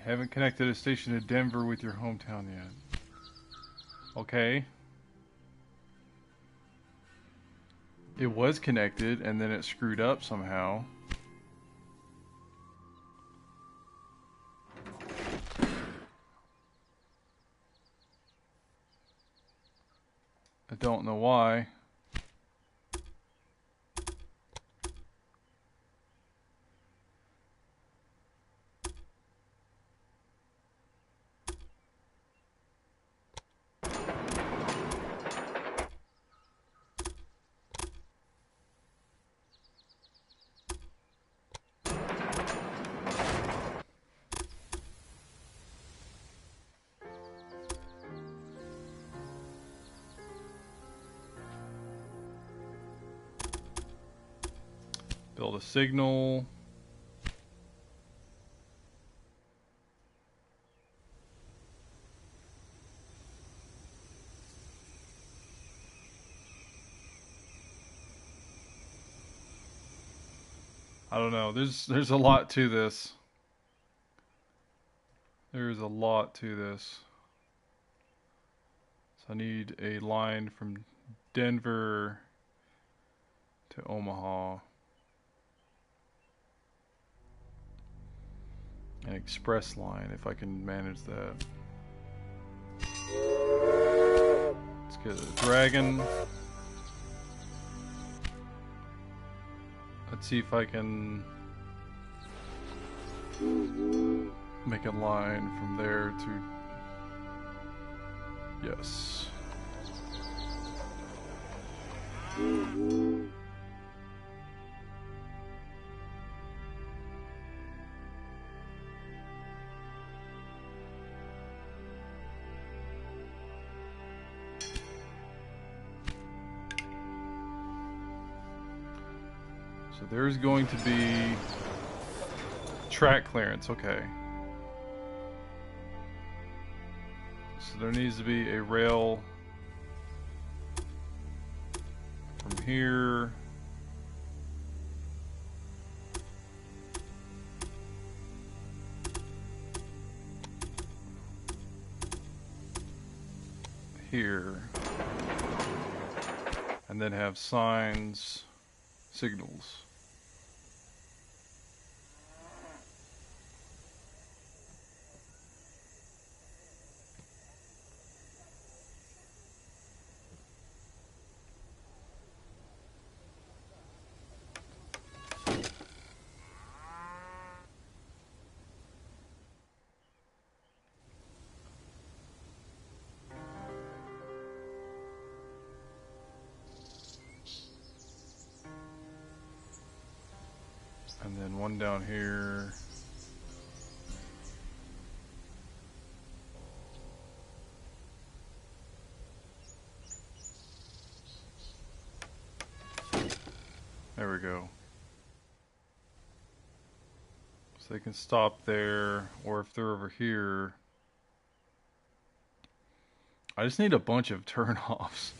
Haven't connected a station to Denver with your hometown yet. Okay. It was connected and then it screwed up somehow. I don't know why. Build a signal. I don't know. There's a lot to this. There's a lot to this. So I need a line from Denver to Omaha. An express line, if I can manage that. Let's get a dragon. Let's see if I can make a line from there to... Yes. So there's going to be track clearance, okay. So there needs to be a rail from here here, and then have signs, signals. And then one down here. There we go. So they can stop there, or if they're over here. I just need a bunch of turn-offs.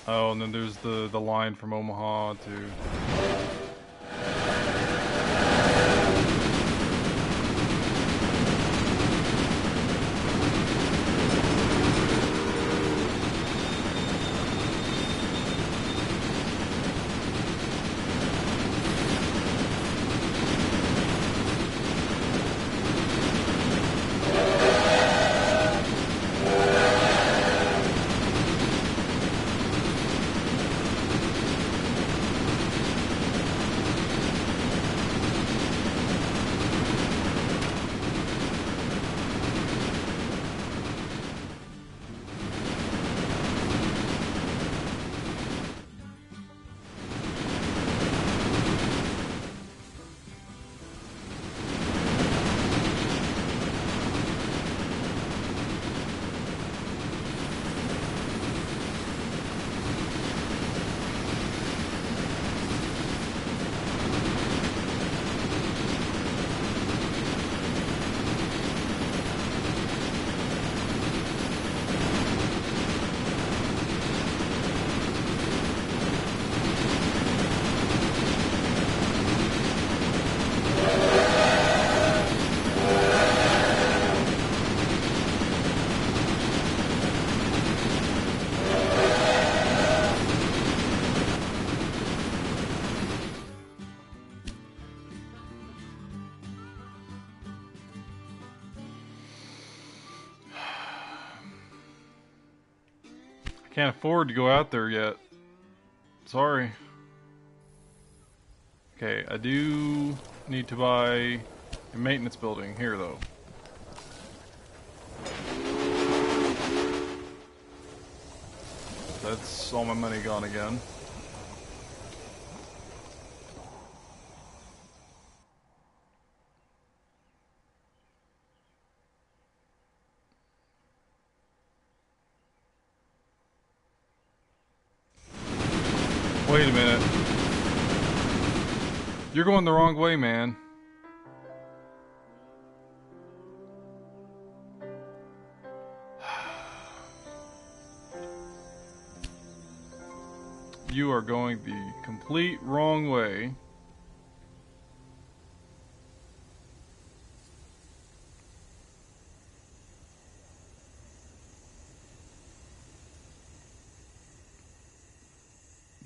Oh, and then there's the line from Omaha to... Can't afford to go out there yet. Sorry. Okay, I do need to buy a maintenance building here, though. That's all my money gone again. Wait a minute. You're going the wrong way, man. You are going the complete wrong way.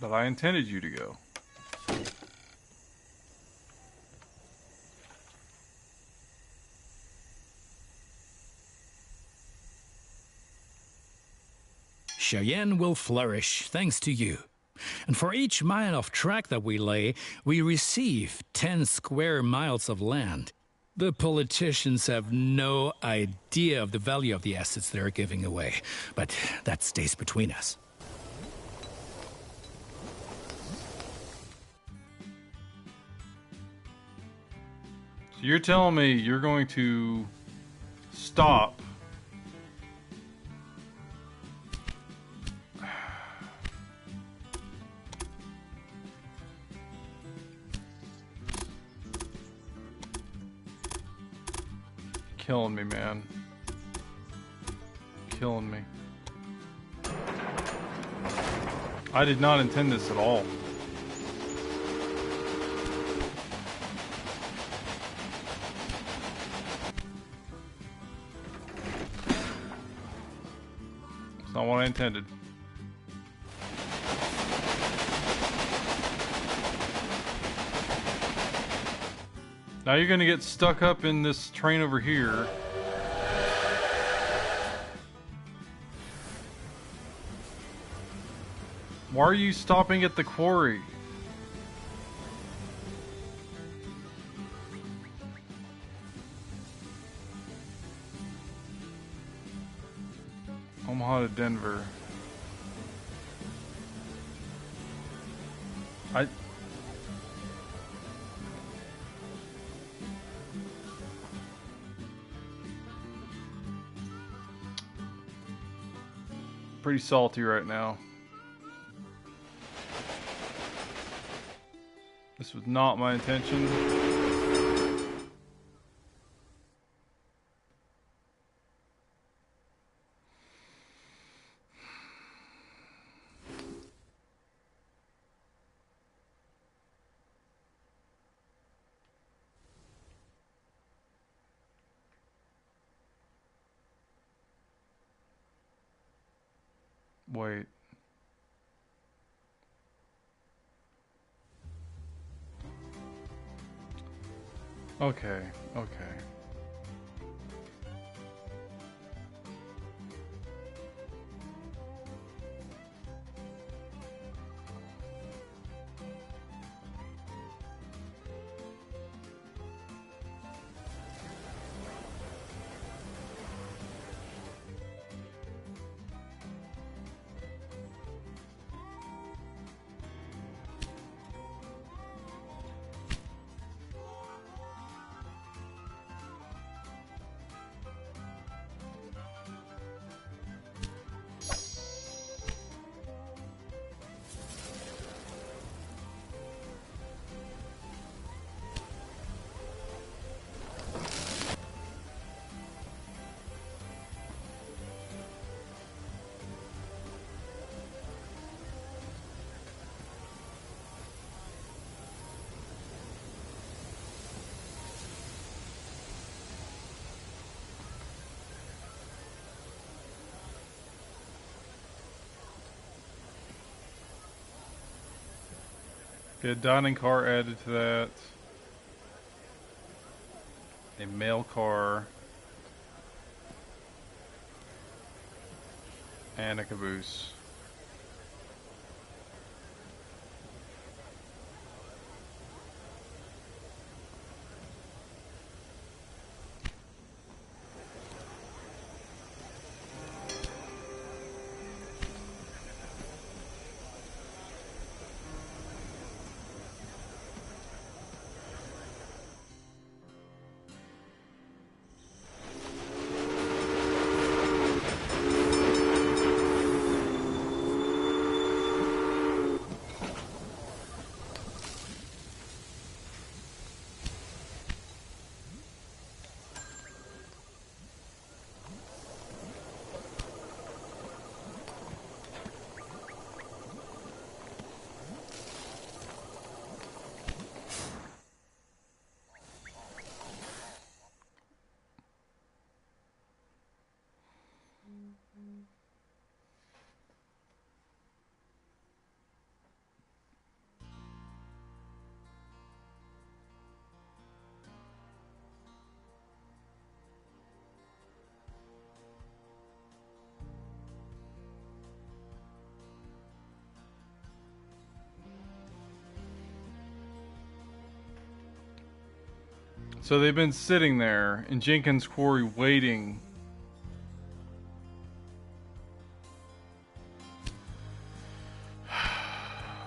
That I intended you to go. Cheyenne will flourish thanks to you. And for each mile of track that we lay, we receive 10 square miles of land. The politicians have no idea of the value of the assets they're giving away, but that stays between us. So you're telling me you're going to stop killing me, man. Killing me. I did not intend this at all. It's not what I intended. Now you're gonna get stuck up in this train over here. Why are you stopping at the quarry? Omaha to Denver. Pretty salty right now. This was not my intention. Wait. Okay, okay. Get a dining car added to that. A mail car. And a caboose. So they've been sitting there in Jenkins Quarry waiting.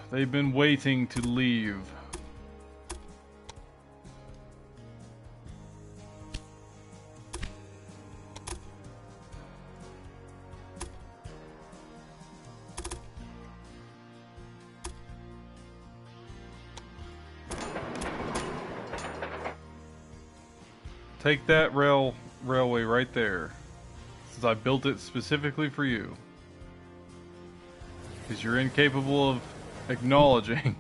They've been waiting to leave. Take that railway right there, since I built it specifically for you. Because you're incapable of acknowledging.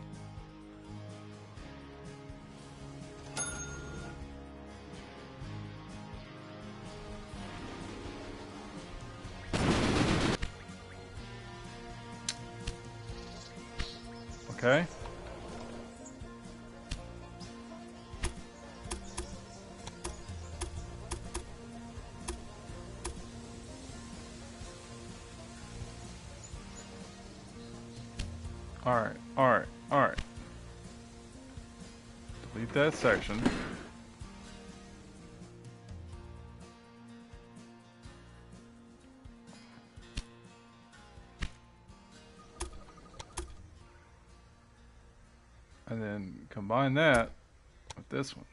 Okay. Alright. Delete that section. And then combine that with this one.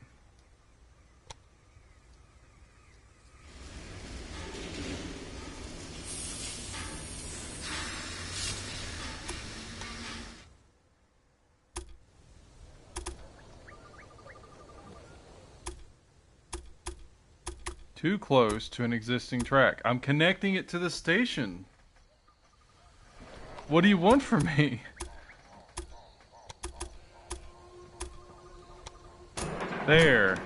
Too close to an existing track. I'm connecting it to the station. What do you want from me? There.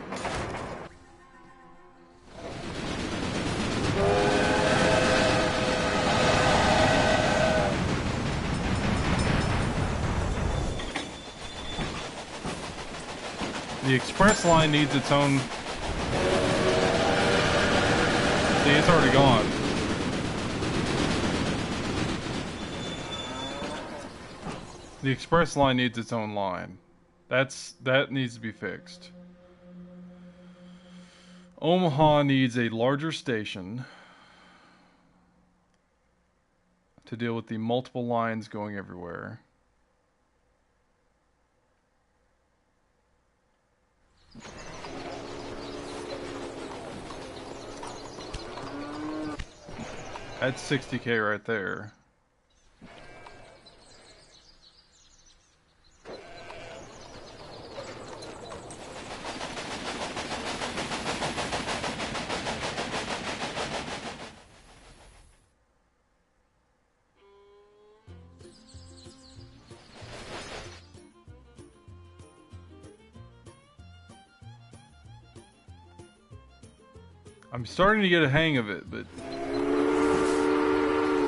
The express line needs its own... See, it's already gone. The express line needs its own line. That needs to be fixed. Omaha needs a larger station to deal with the multiple lines going everywhere. That's 60K right there. I'm starting to get a hang of it, but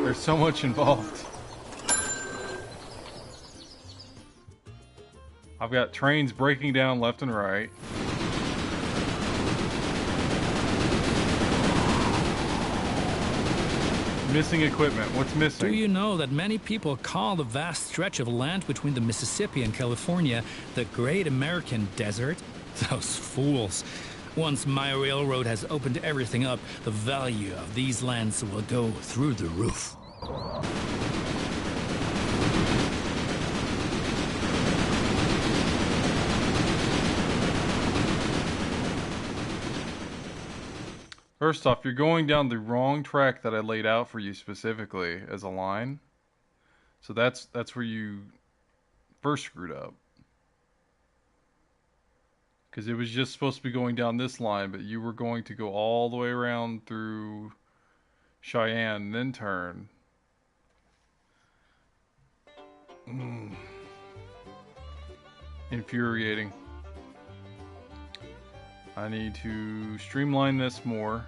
there's so much involved. I've got trains breaking down left and right. Missing equipment. What's missing? Do you know that many people call the vast stretch of land between the Mississippi and California the Great American Desert? Those fools. Once my railroad has opened everything up, the value of these lands will go through the roof. First off, you're going down the wrong track that I laid out for you specifically as a line. So that's where you first screwed up. Because it was just supposed to be going down this line, but you were going to go all the way around through Cheyenne and then turn. Infuriating. I need to streamline this more.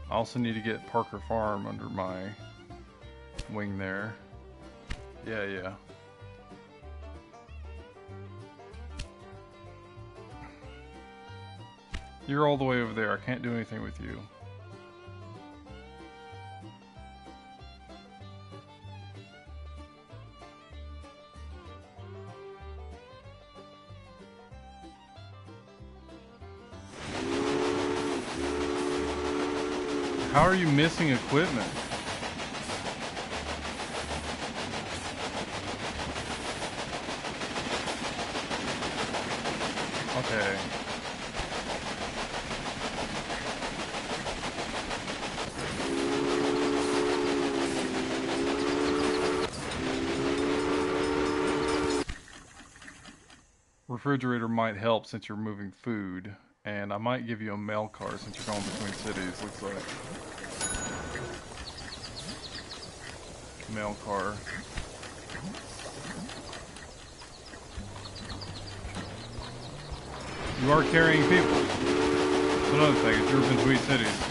I also need to get Parker Farm under my wing there. Yeah. You're all the way over there. I can't do anything with you. How are you missing equipment? Okay. Refrigerator might help since you're moving food, and I might give you a mail car since you're going between cities, looks like. Mail car. You are carrying people. That's another thing, if you're between cities.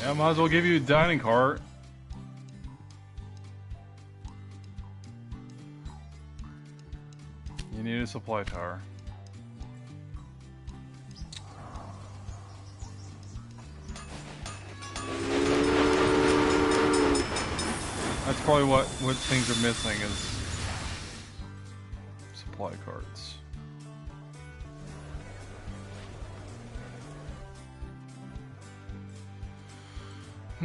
Yeah, might as well give you a dining cart. You need a supply tower. That's probably what things are missing is supply carts. I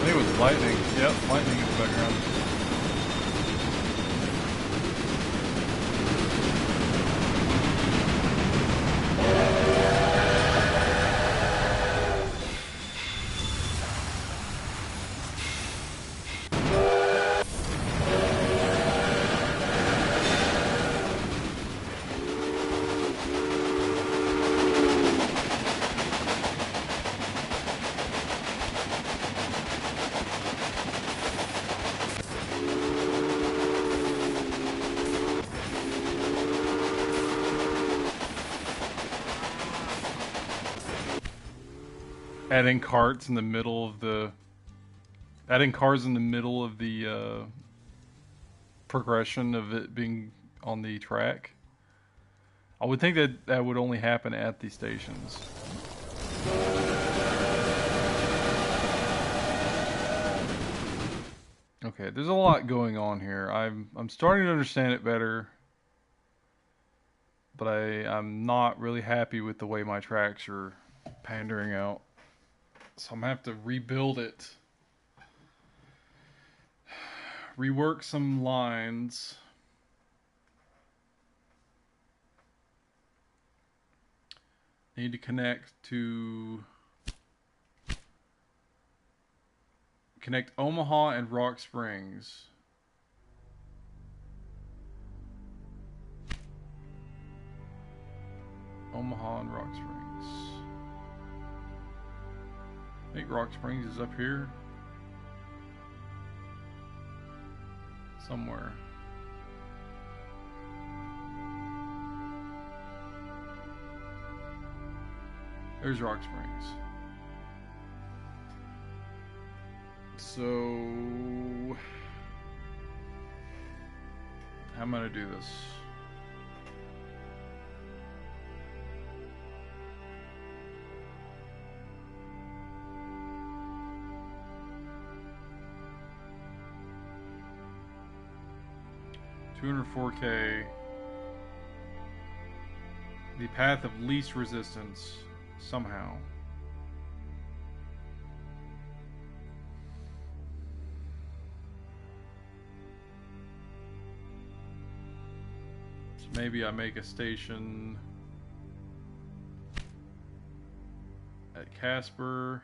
think it was lightning. Yep, lightning in the background. Adding carts in the middle of the... Adding cars in the middle of the progression of it being on the track. I would think that that would only happen at the stations. Okay, there's a lot going on here. I'm starting to understand it better. But I'm not really happy with the way my tracks are pandering out. So I'm gonna have to rebuild it. Rework some lines. Need to connect Omaha and Rock Springs. Omaha and Rock Springs. I think Rock Springs is up here. Somewhere. There's Rock Springs. So, how am I gonna do this? $204K. The path of least resistance, somehow. So maybe I make a station at Casper.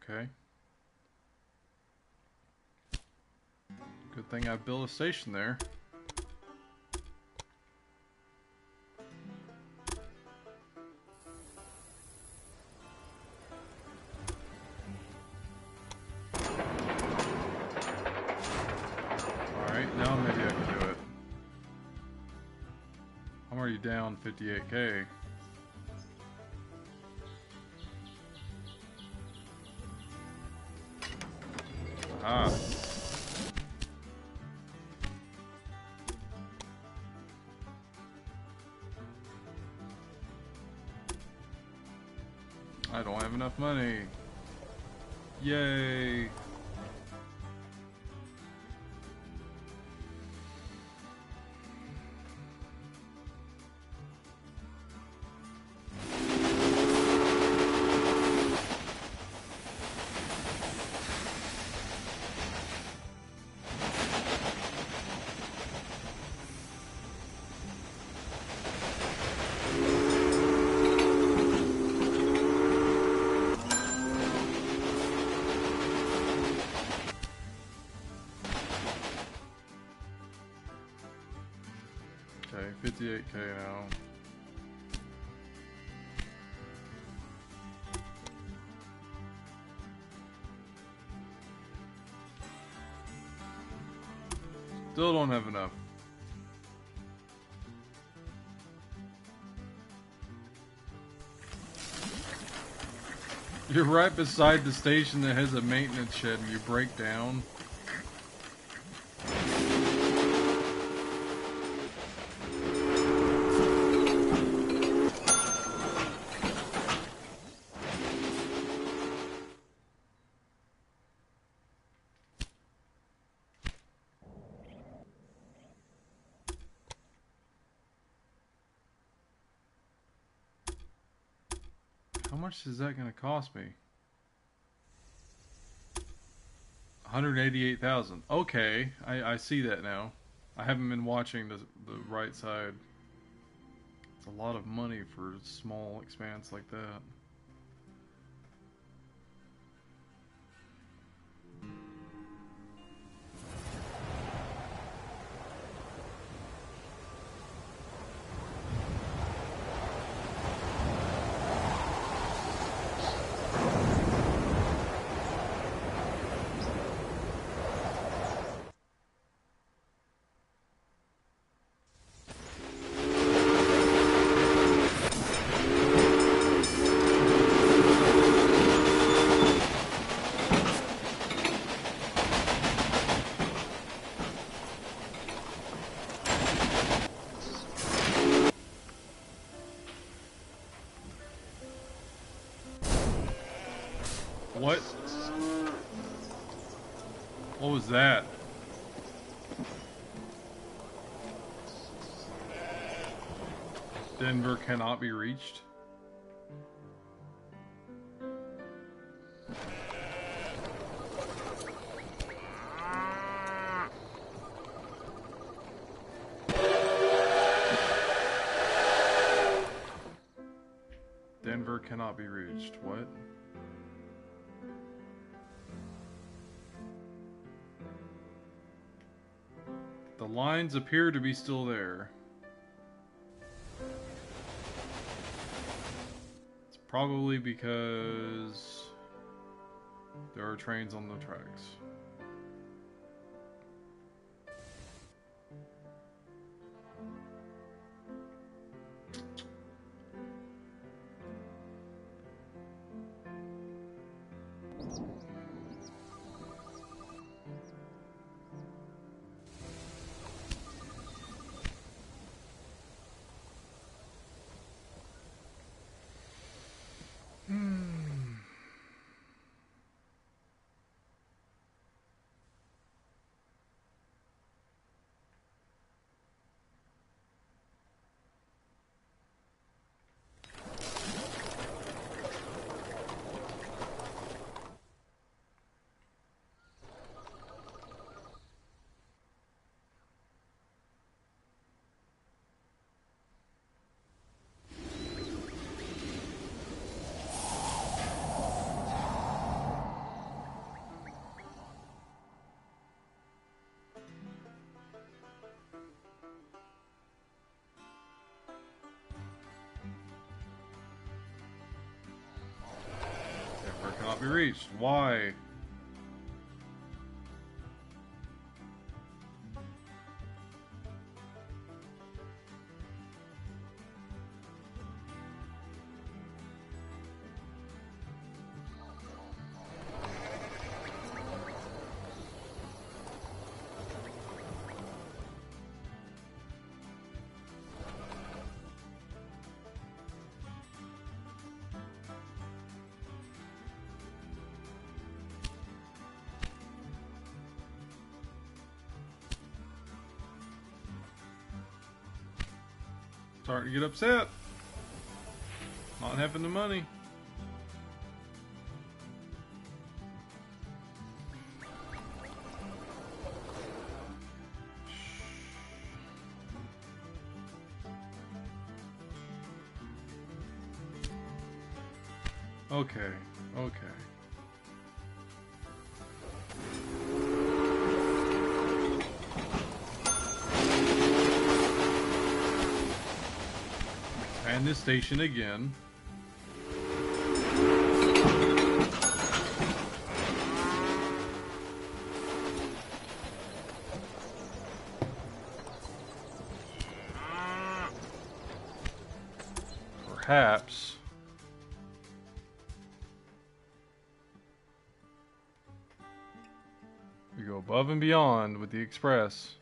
Okay. Good thing I built a station there. Alright, now maybe I can do it. I'm already down 58k. Ah. I don't have enough money. Yay. Okay, 58k now. Still don't have enough. You're right beside the station that has a maintenance shed and you break down. How much is that going to cost me? 188,000. Okay, I see that now. I haven't been watching the right side. It's a lot of money for a small expanse like that. What? What was that? Denver cannot be reached. Denver cannot be reached. What? The lines appear to be still there. It's probably because there are trains on the tracks. Cannot be reached. Why? Starting to get upset. Not having the money. Okay, okay. And this station again. Perhaps we go above and beyond with the express.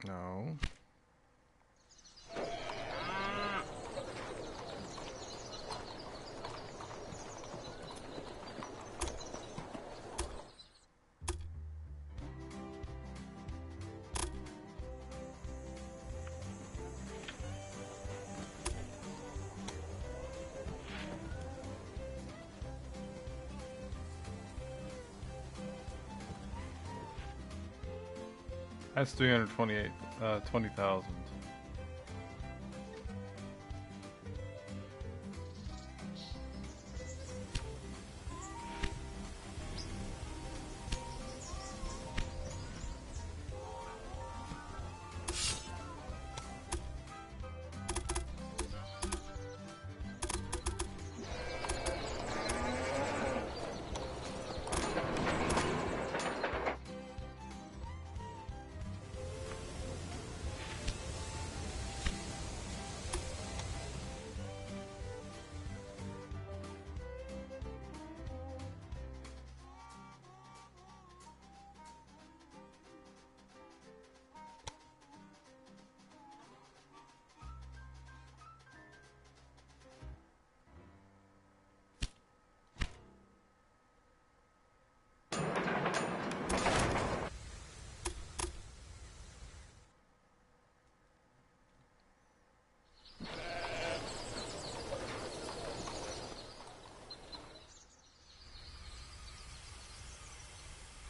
No. That's 20,000.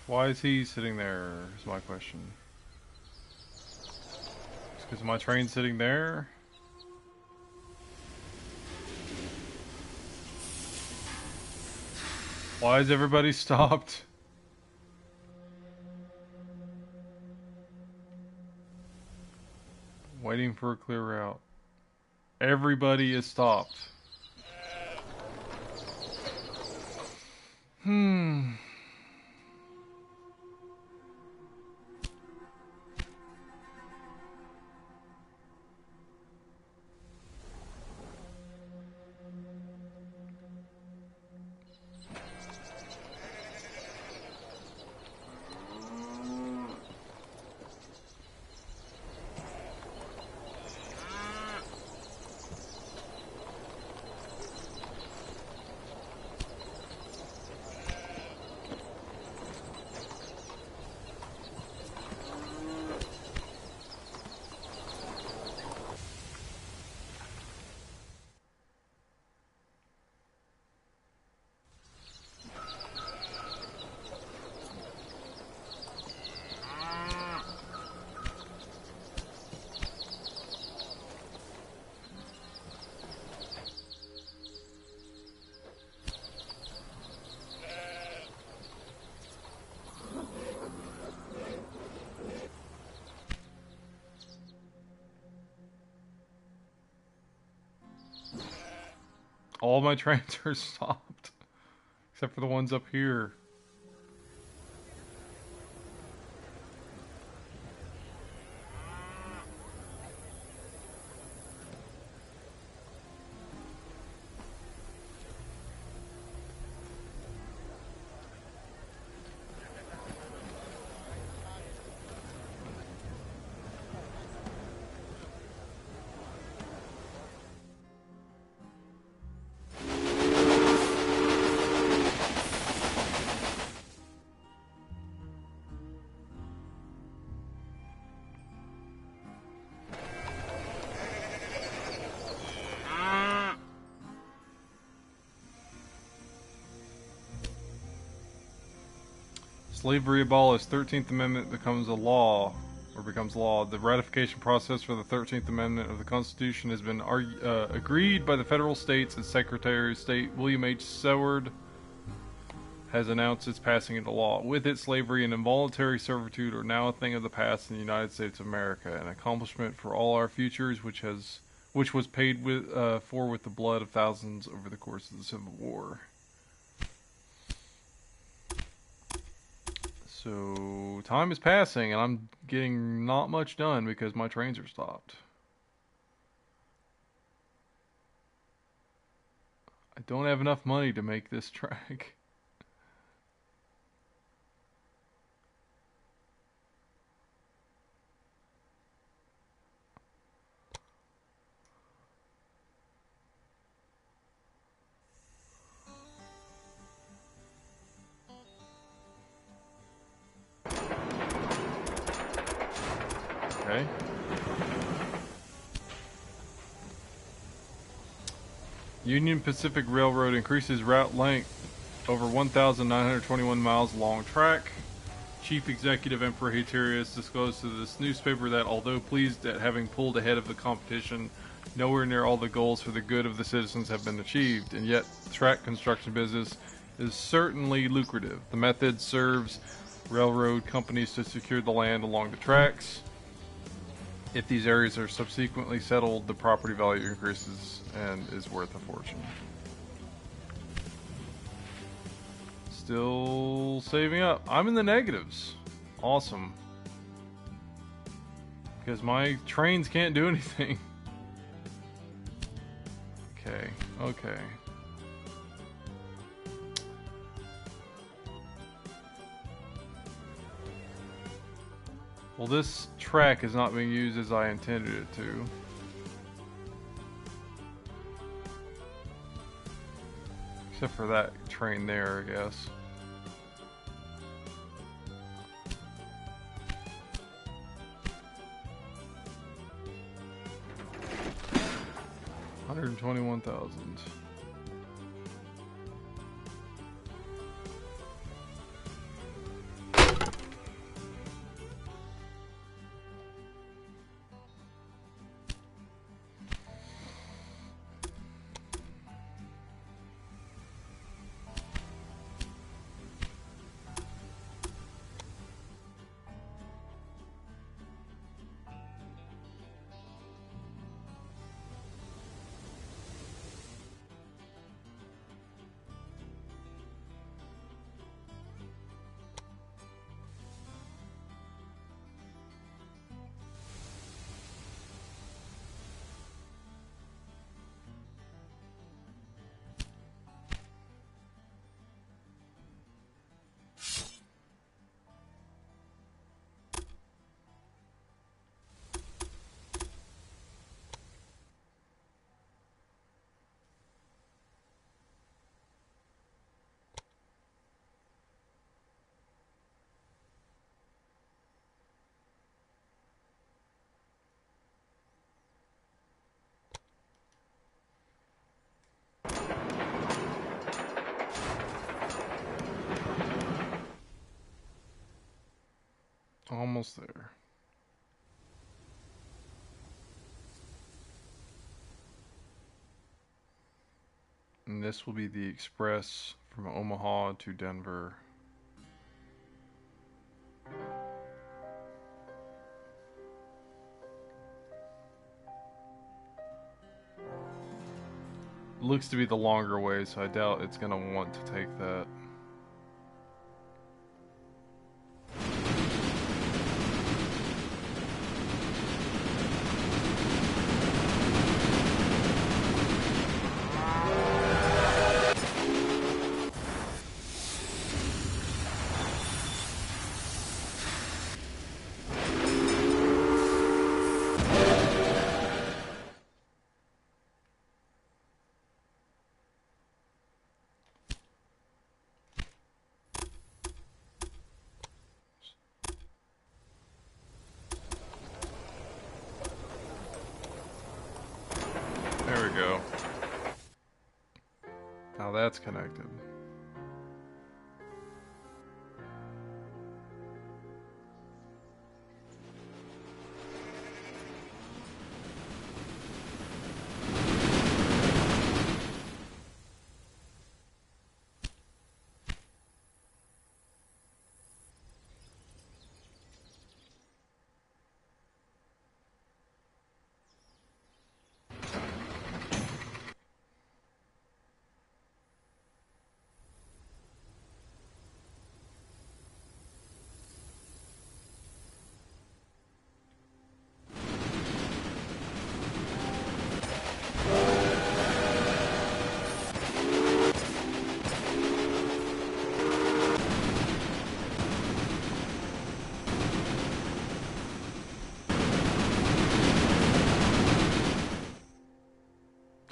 Why is he sitting there, is my question. Just because my train's sitting there? Why is everybody stopped? Waiting for a clear route. Everybody is stopped. All my trains are stopped. Except for the ones up here. Slavery abolished. 13th Amendment becomes a law, or becomes law. The ratification process for the 13th Amendment of the Constitution has been agreed by the federal states, and Secretary of State William H. Seward has announced its passing into law. With it, slavery and involuntary servitude are now a thing of the past in the United States of America, an accomplishment for all our futures, which was paid for with the blood of thousands over the course of the Civil War. So, time is passing, and I'm getting not much done because my trains are stopped. I don't have enough money to make this track. Okay. Union Pacific Railroad increases route length over 1,921 miles long track. Chief Executive Emperor Haterius disclosed to this newspaper that although pleased at having pulled ahead of the competition, nowhere near all the goals for the good of the citizens have been achieved, and yet the track construction business is certainly lucrative. The method serves railroad companies to secure the land along the tracks. If these areas are subsequently settled, the property value increases and is worth a fortune. Still saving up. I'm in the negatives. Awesome. Because my trains can't do anything. Okay. Well, this track is not being used as I intended it to. Except for that train there, I guess. $121,000. Almost there. And this will be the express from Omaha to Denver. Looks to be the longer way, so I doubt it's going to want to take that. There we go. Now that's connected.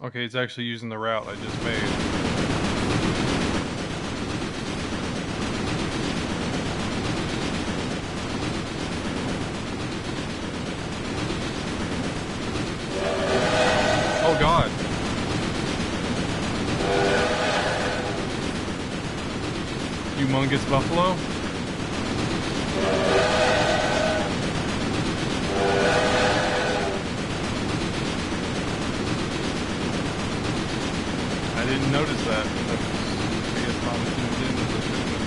Okay, it's actually using the route I just made. Oh God. Humongous buffalo? I didn't notice that. I guess not as zoomed in as I should have been.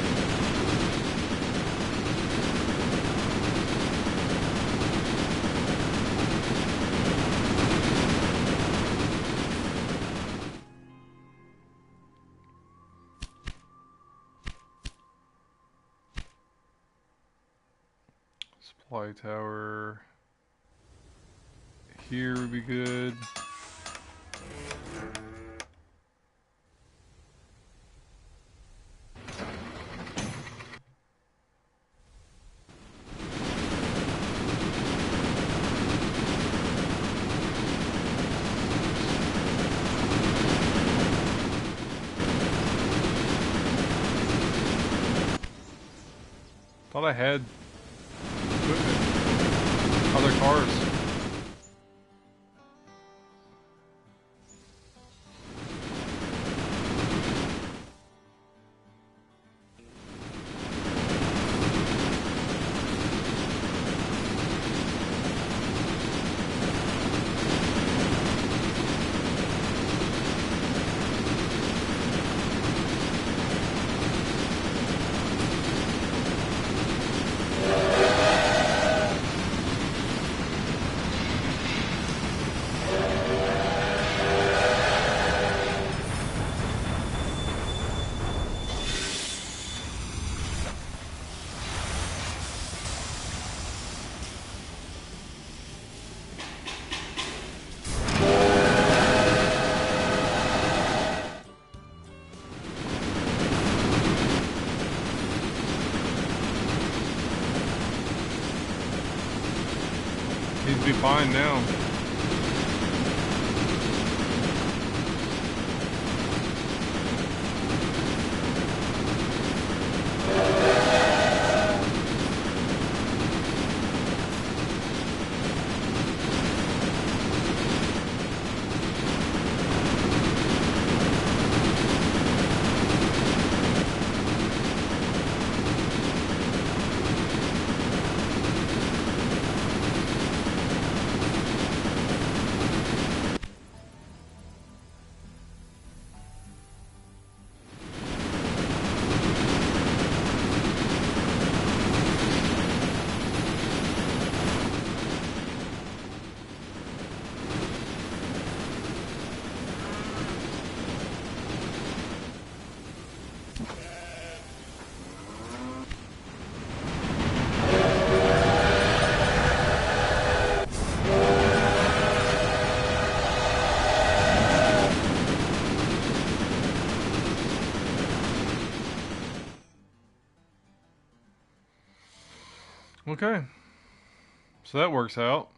Supply tower here would be good. Thought I had equipment. Other cars. Seems to be fine now. Okay. So that works out.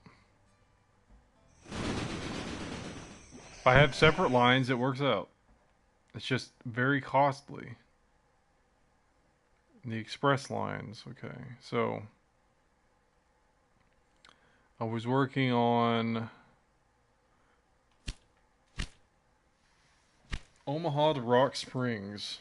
If I have separate lines, it works out. It's just very costly. The express lines, okay. So I was working on Omaha to Rock Springs.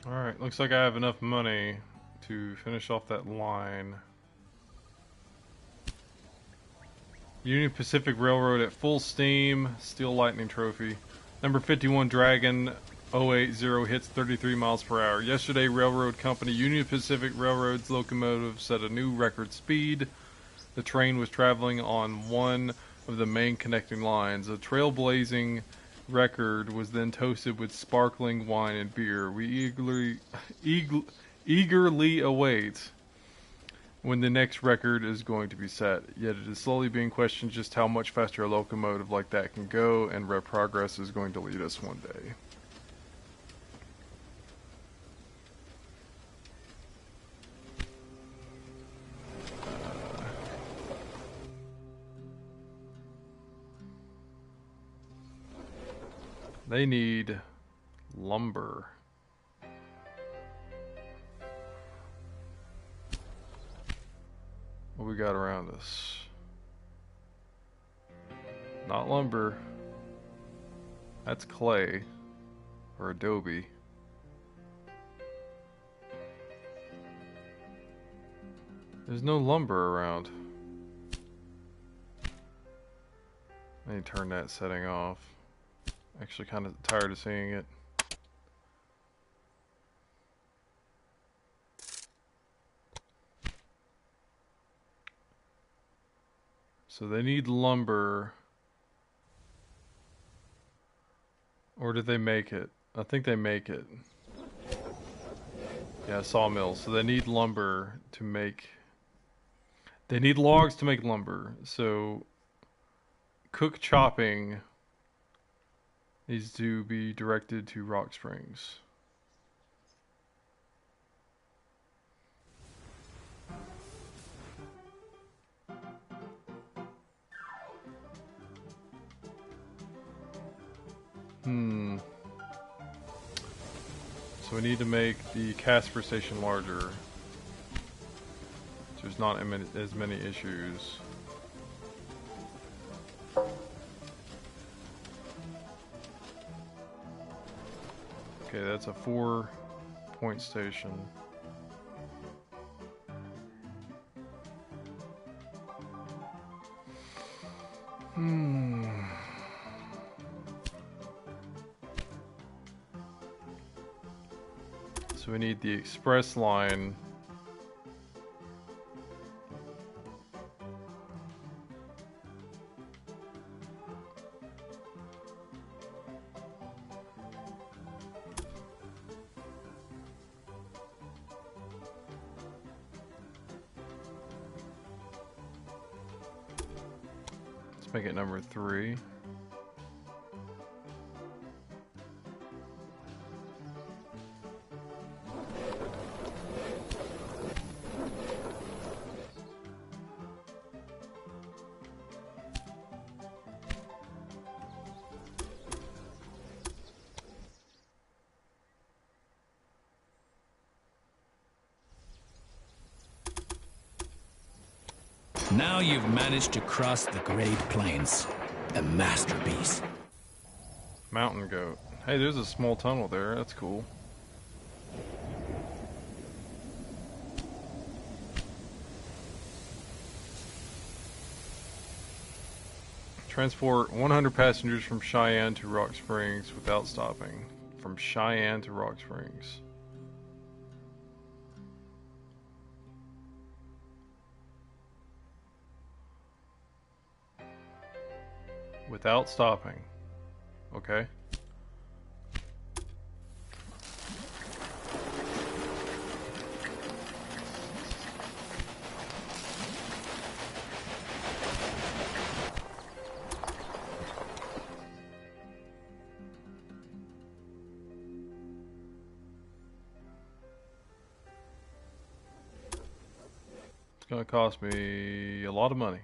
Alright, looks like I have enough money to finish off that line. Union Pacific Railroad at full steam, Steel Lightning Trophy. Number 51 Dragon 080 hits 33 miles per hour. Yesterday, railroad company Union Pacific Railroad's locomotive set a new record speed. The train was traveling on one of the main connecting lines. A trailblazing record was then toasted with sparkling wine and beer. We eagerly await when the next record is going to be set. Yet it is slowly being questioned just how much faster a locomotive like that can go, and where progress is going to lead us one day. They need lumber. What we got around us? Not lumber. That's clay or adobe. There's no lumber around. I need to turn that setting off. Actually kind of tired of seeing it. So they need lumber. Or did they make it? I think they make it. Yeah, sawmills. So they need lumber to make... They need logs to make lumber. So cook chopping needs to be directed to Rock Springs. So we need to make the Casper station larger. So there's not as many issues. Okay, that's a 4-point station. So we need the express line. Let's make it number 3. Now you've managed to cross the Great Plains. A masterpiece. Mountain goat. Hey, there's a small tunnel there. That's cool. Transport 100 passengers from Cheyenne to Rock Springs without stopping. From Cheyenne to Rock Springs. Without stopping. Okay. It's gonna cost me a lot of money.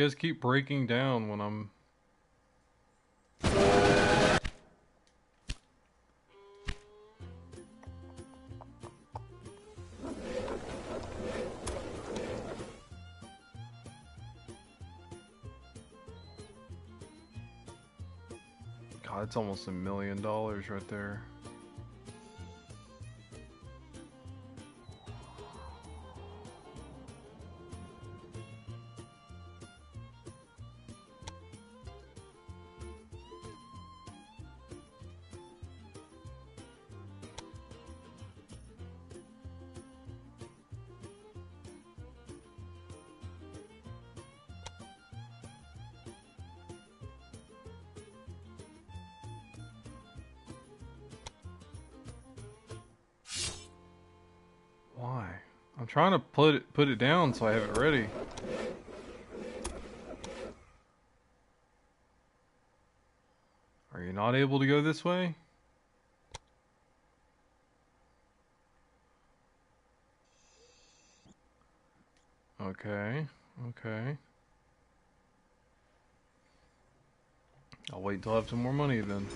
You guys keep breaking down when I'm... God, it's almost $1 million right there. Why? I'm trying to put it down so I have it ready. Are you not able to go this way? Okay, okay. I'll wait until I have some more money then.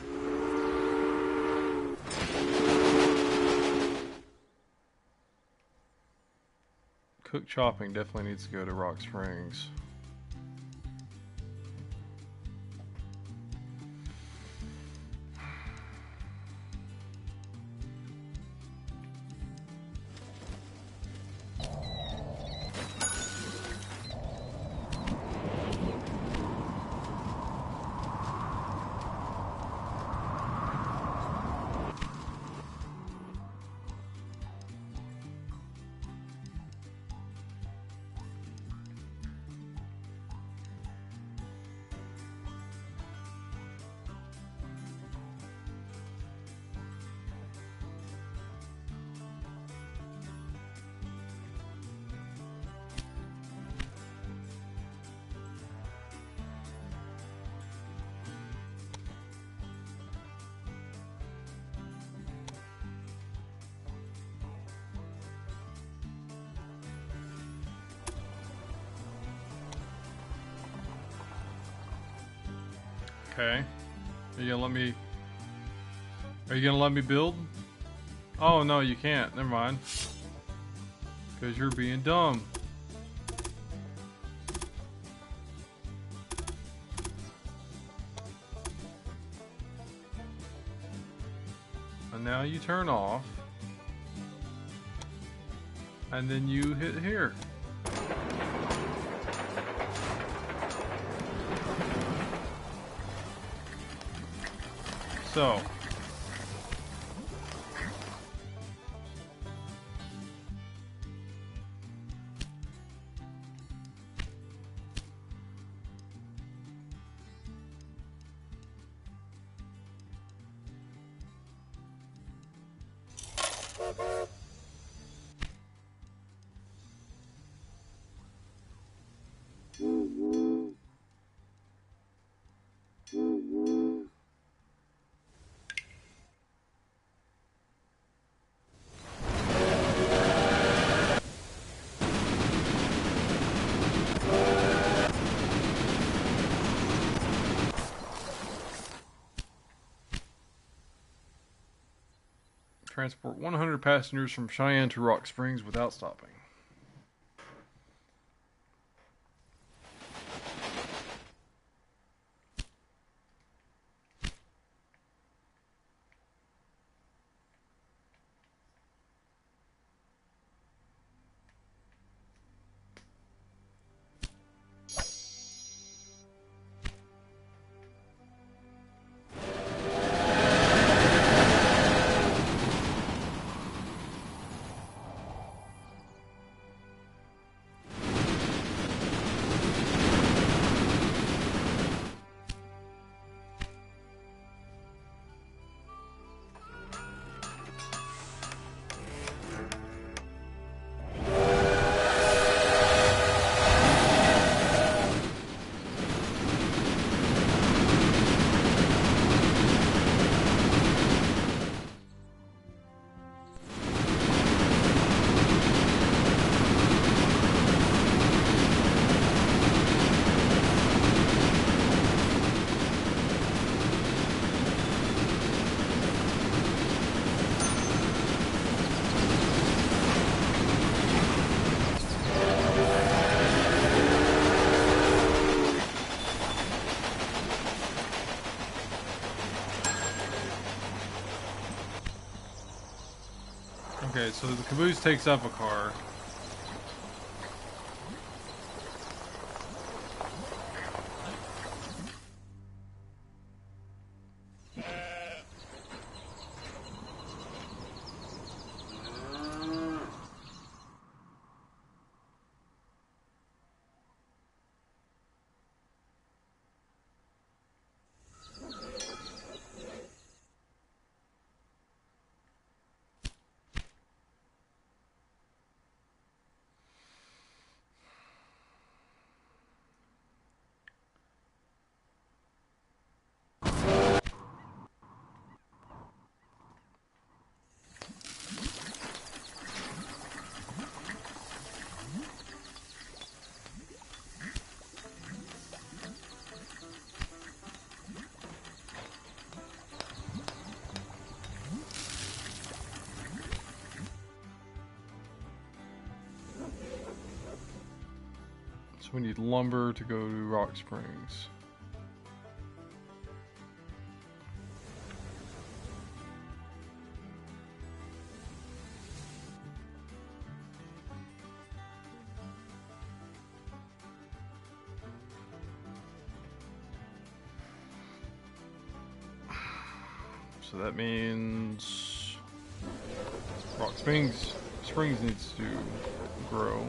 Cook chopping definitely needs to go to Rock Springs. Okay. Are you gonna let me build? Oh no, you can't. Never mind. Because you're being dumb. And now you turn off. And then you hit here. So. Transport 100 passengers from Cheyenne to Rock Springs without stopping. Okay, so the caboose takes up a car. So we need lumber to go to Rock Springs. So that means Rock Springs needs to grow.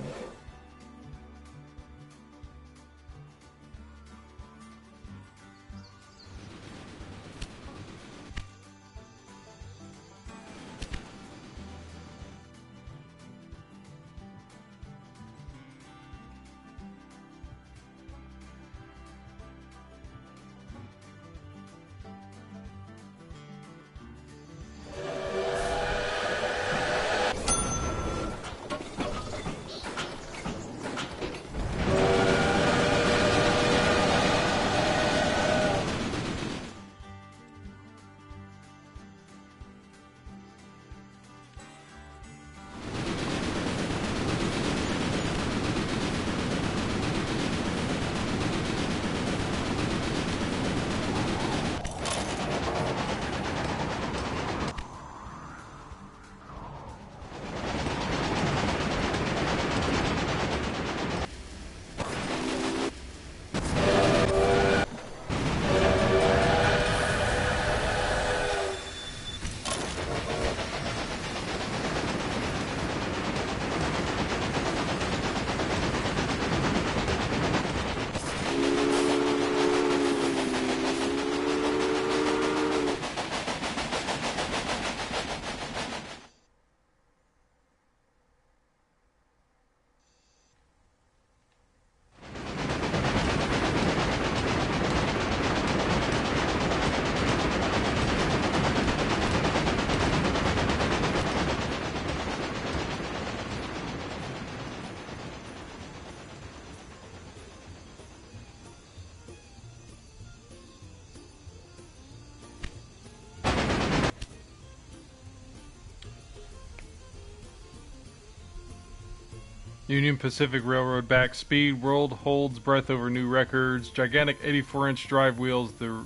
Union Pacific Railroad back speed. World holds breath over new records. Gigantic 84-inch drive wheels. The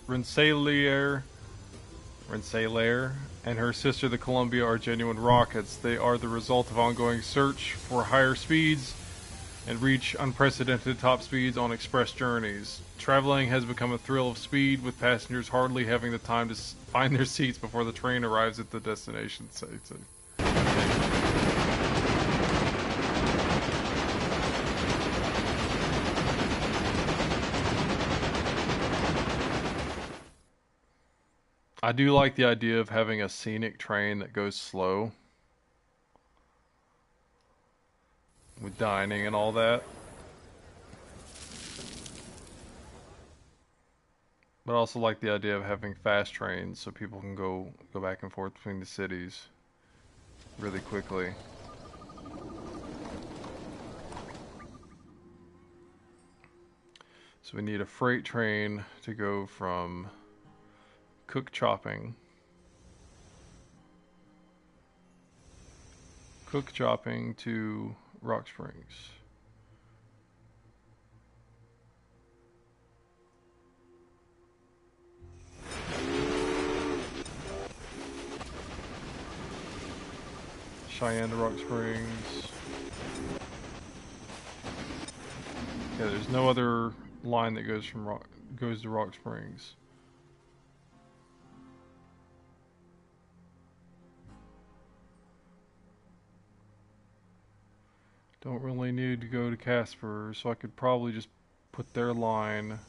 Rensselaer and her sister, the Columbia, are genuine rockets. They are the result of ongoing search for higher speeds and reach unprecedented top speeds on express journeys. Traveling has become a thrill of speed, with passengers hardly having the time to find their seats before the train arrives at the destination station. I do like the idea of having a scenic train that goes slow with dining and all that. But I also like the idea of having fast trains so people can go back and forth between the cities really quickly. So we need a freight train to go from Cook Chopping to Rock Springs. Cheyenne to Rock Springs. Yeah, there's no other line that goes to Rock Springs. Don't really need to go to Casper, so I could probably just put their line.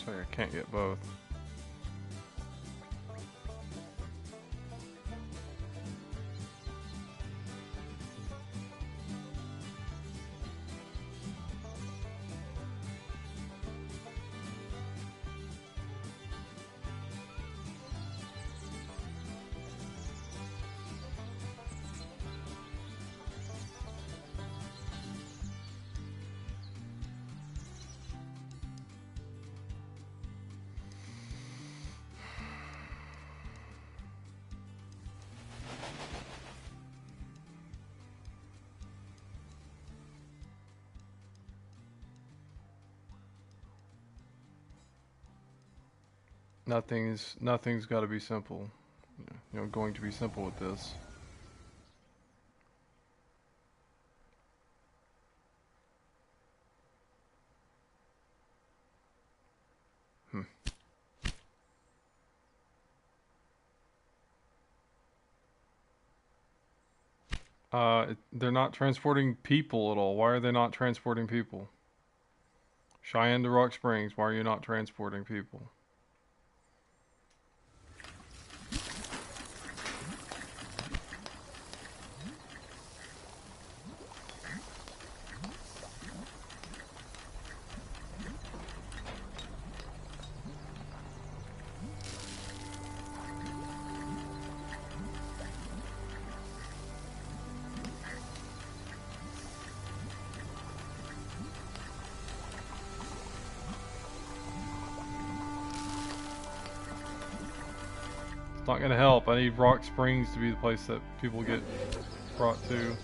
Sorry, I can't get both. Nothing's got to be simple. Going to be simple with this. They're not transporting people at all. Why are they not transporting people? Cheyenne to Rock Springs, why are you not transporting people? Not gonna help. I need Rock Springs to be the place that people get brought to.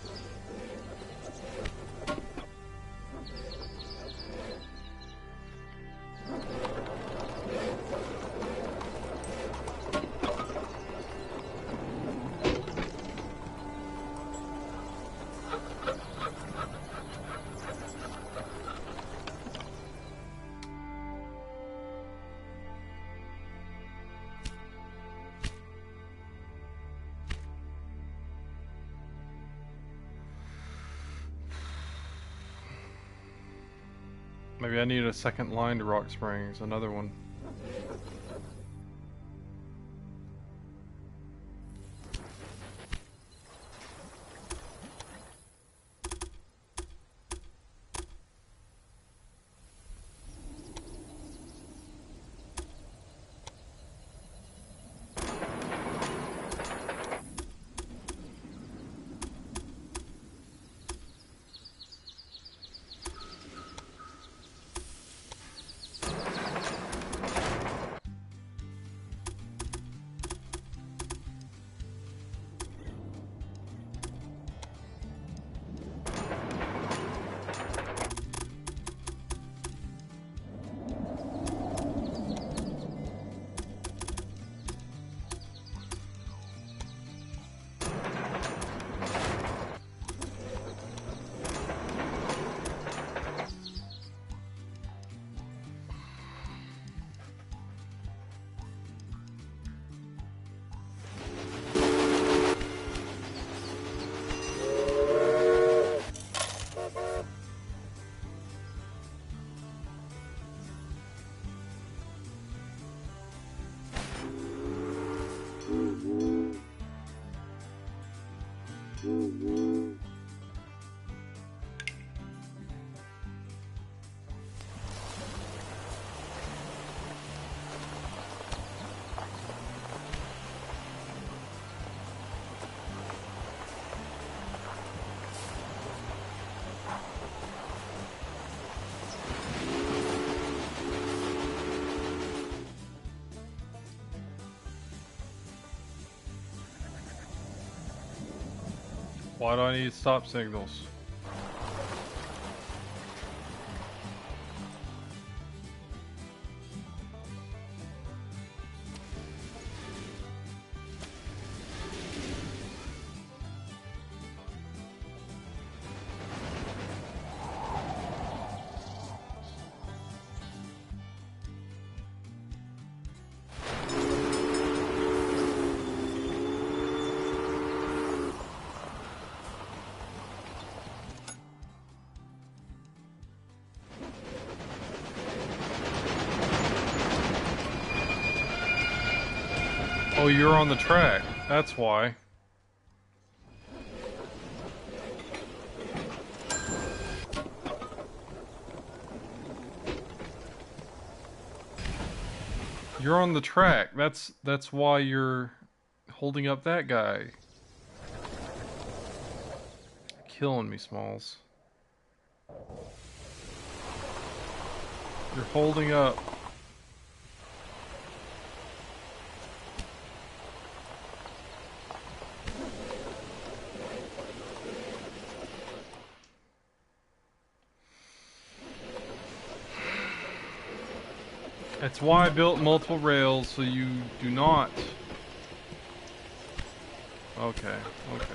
Maybe I need a second line to Rock Springs, another one. Why do I need stop signals? Oh, you're on the track. That's why. You're on the track. That's why you're holding up that guy. Killing me, Smalls. You're holding up. That's why I built multiple rails, so you do not. Okay, okay.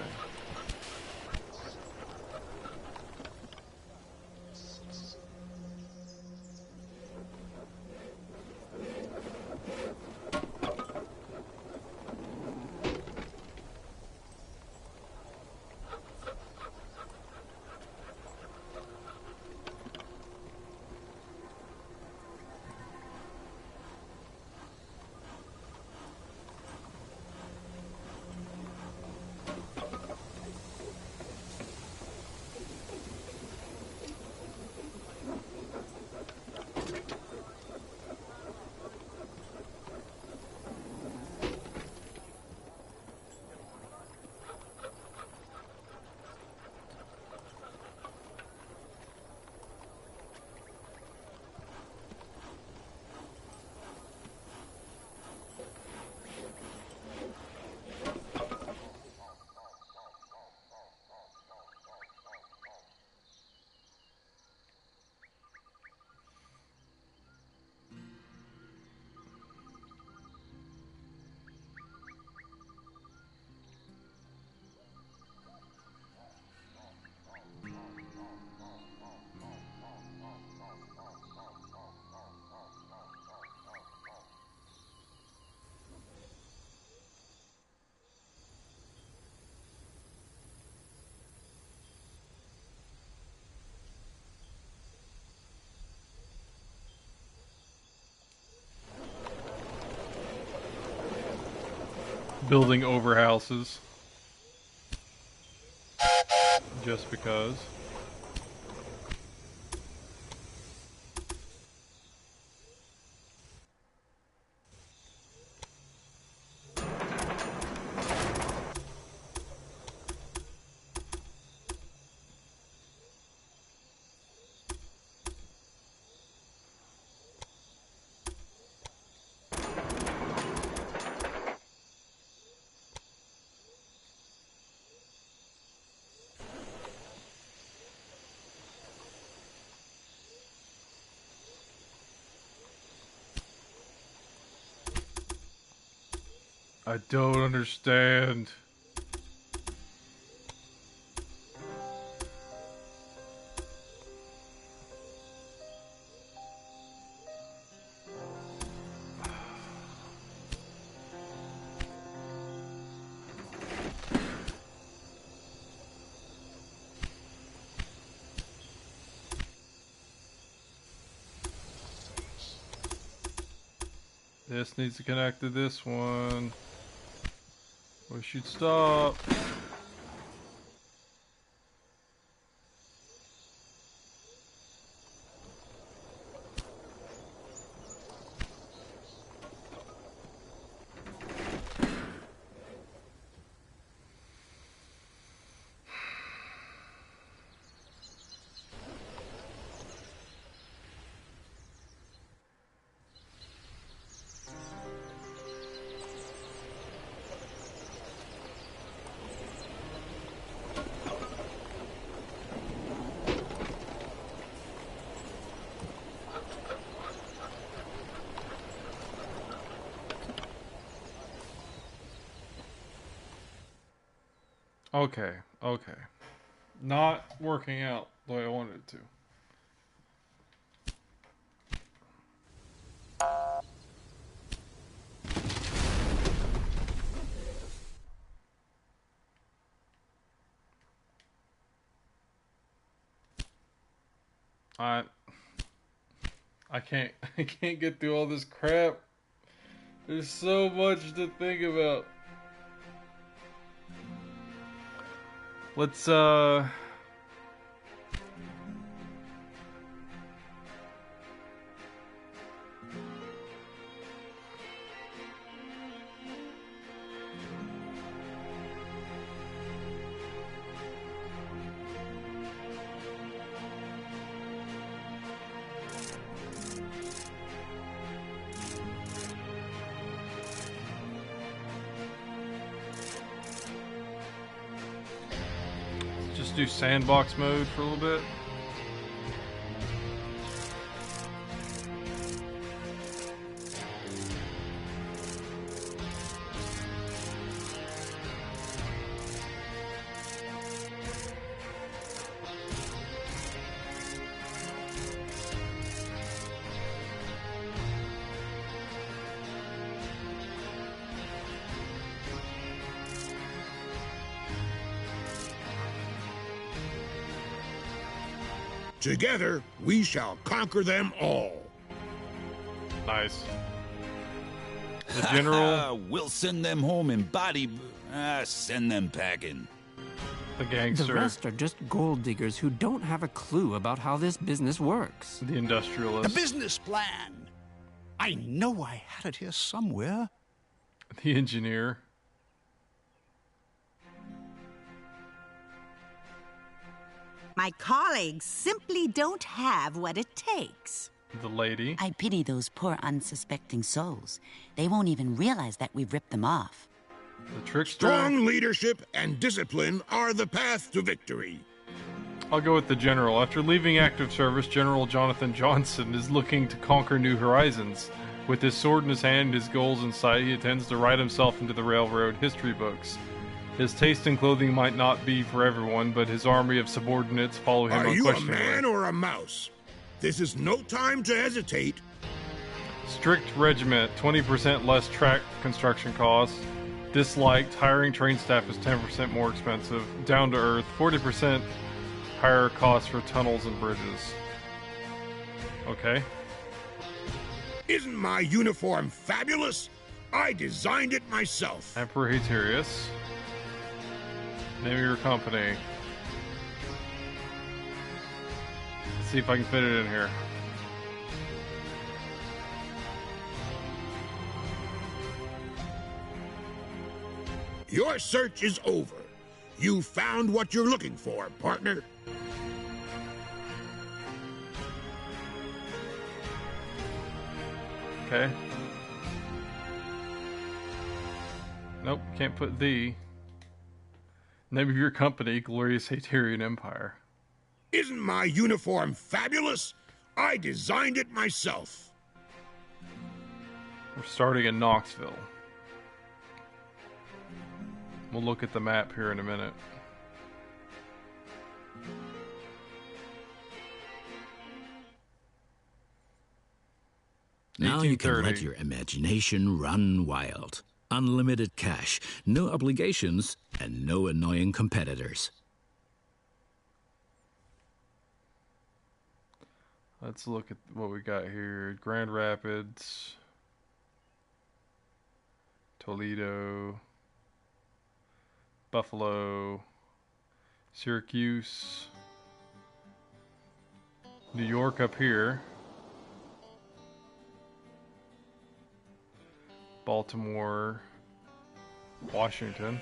Building overhouses. Just because. I don't understand. This needs to connect to this one. We should stop. Okay, okay. Not working out the way I wanted it to. I can't I can't get through all this crap. There's so much to think about. Let's just do sandbox mode for a little bit. Together, we shall conquer them all. Nice. The general, We'll send them home in body. Send them packing. the The gangster, rest are just gold diggers who don't have a clue about how this business works. the A industrialist, business plan. I know I had it here somewhere. the engineer, My colleagues simply don't have what it takes. the lady, I pity those poor unsuspecting souls. They won't even realize that we've ripped them off. the trickster. Strong leadership and discipline are the path to victory. I'll go with the general. After leaving active service, General Jonathan Johnson is looking to conquer new horizons. With his sword in his hand and his goals in sight, he intends to write himself into the railroad history books. His taste in clothing might not be for everyone, but his army of subordinates follow him Are you a unquestioningly. man or a mouse? This is no time to hesitate. Strict regiment, 20% less track construction costs. Disliked, hiring train staff is 10% more expensive. Down to earth, 40% higher costs for tunnels and bridges. Okay. Isn't my uniform fabulous? I designed it myself. Emperor Haterius. Name of your company. Let's see if I can fit it in here. Your search is over. You found what you're looking for, partner. Okay. Nope, can't put the. Name of your company, Glorious Haterian Empire. Isn't my uniform fabulous? I designed it myself. We're starting in Knoxville. We'll look at the map here in a minute. Now you can 1830. let your imagination run wild. Unlimited cash, no obligations, and no annoying competitors. Let's look at what we got here. Grand Rapids, Toledo, Buffalo, Syracuse, New York up here, Baltimore, Washington,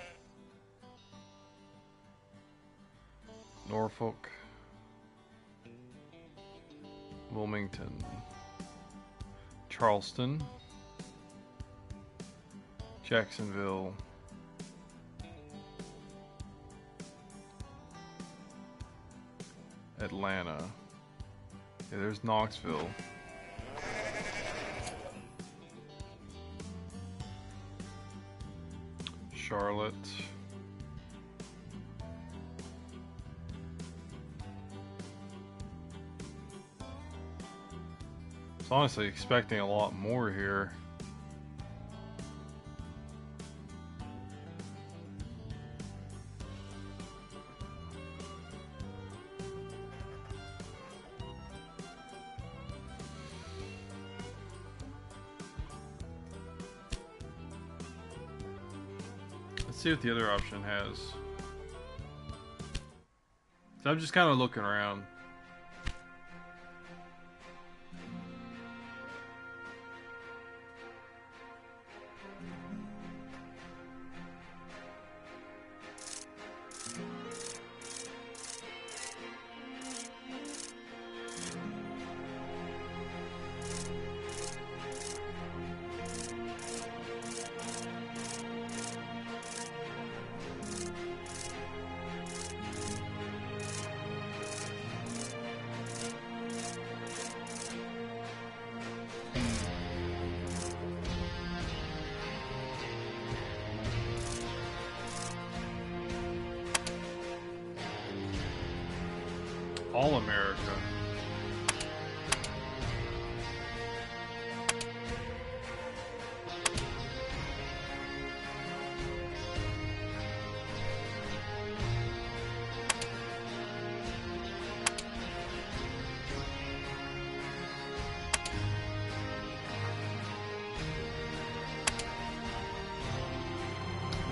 Norfolk, Wilmington, Charleston, Jacksonville, Atlanta. Yeah, there's Knoxville. Charlotte, was honestly expecting a lot more here. Let's see what the other option has. So I'm just kind of looking around. All America.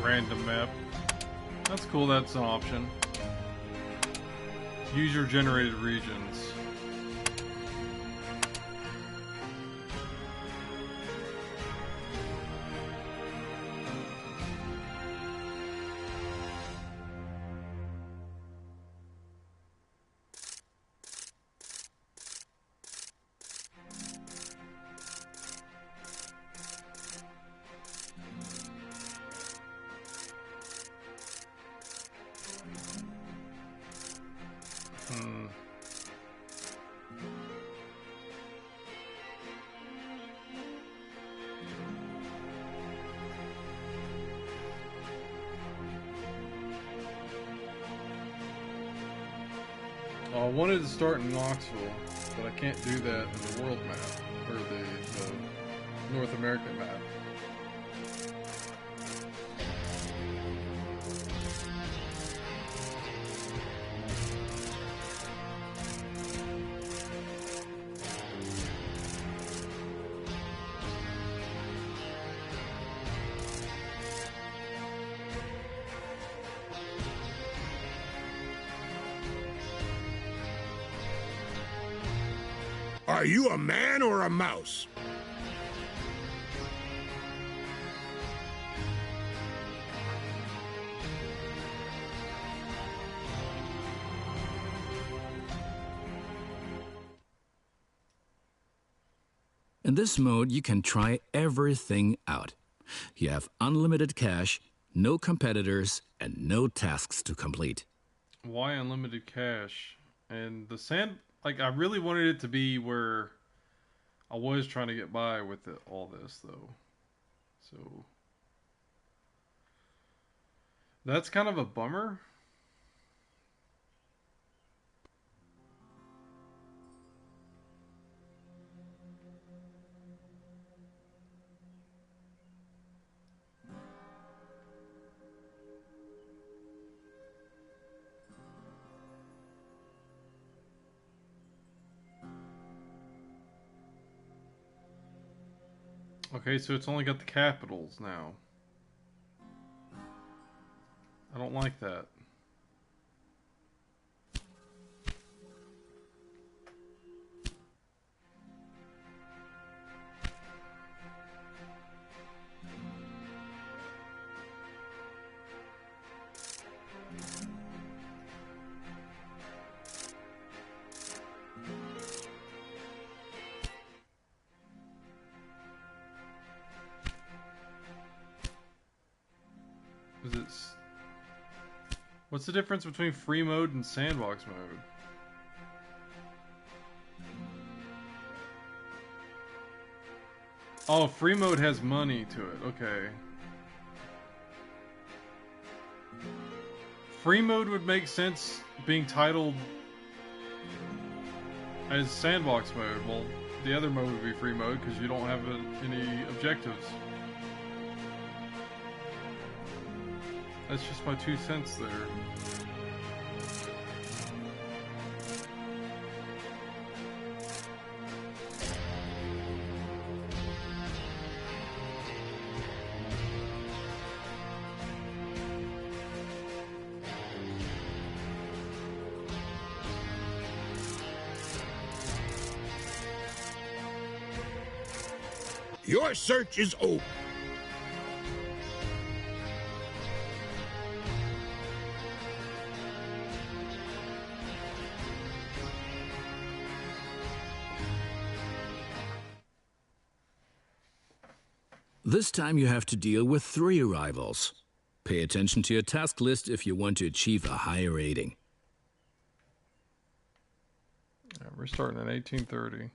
Random map. That's cool, that's an option. User-generated regions. I wanted to start in Knoxville, but I can't do that in the world map, or the North American map. Are you a man or a mouse? In this mode, you can try everything out. You have unlimited cash, no competitors, and no tasks to complete. Why unlimited cash? And the sand, like, I really wanted it to be where I was trying to get by with all this, though. So that's kind of a bummer. Okay, so it's only got the capitals now. I don't like that. What's the difference between free mode and sandbox mode? Oh, free mode has money to it. Okay. Free mode would make sense being titled as sandbox mode. Well, the other mode would be free mode because you don't have any objectives. That's just my 2 cents there. Your search is over. This time you have to deal with 3 arrivals. Pay attention to your task list if you want to achieve a higher rating. Yeah, we're starting in 1830.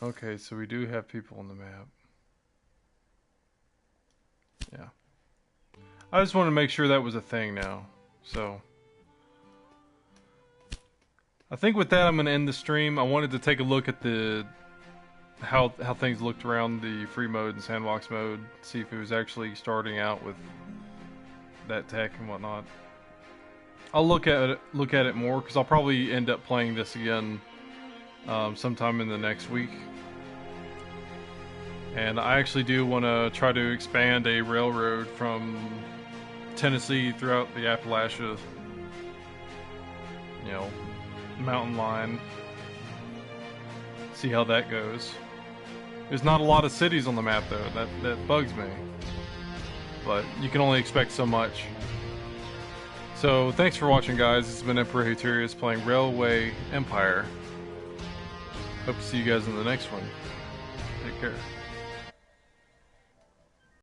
Okay, so we do have people on the map. Yeah. I just want to make sure that was a thing now. So I think with that I'm going to end the stream. I wanted to take a look at the how things looked around the free mode and sandbox mode, see if it was actually starting out with that tech and whatnot. I'll look at it more because I'll probably end up playing this again sometime in the next week. And I actually do want to try to expand a railroad from Tennessee throughout the Appalachia, you know, mountain line. See how that goes. There's not a lot of cities on the map though, that bugs me. But you can only expect so much. So thanks for watching, guys. This has been Emperor Haterius playing Railway Empire. Hope to see you guys in the next one. Take care.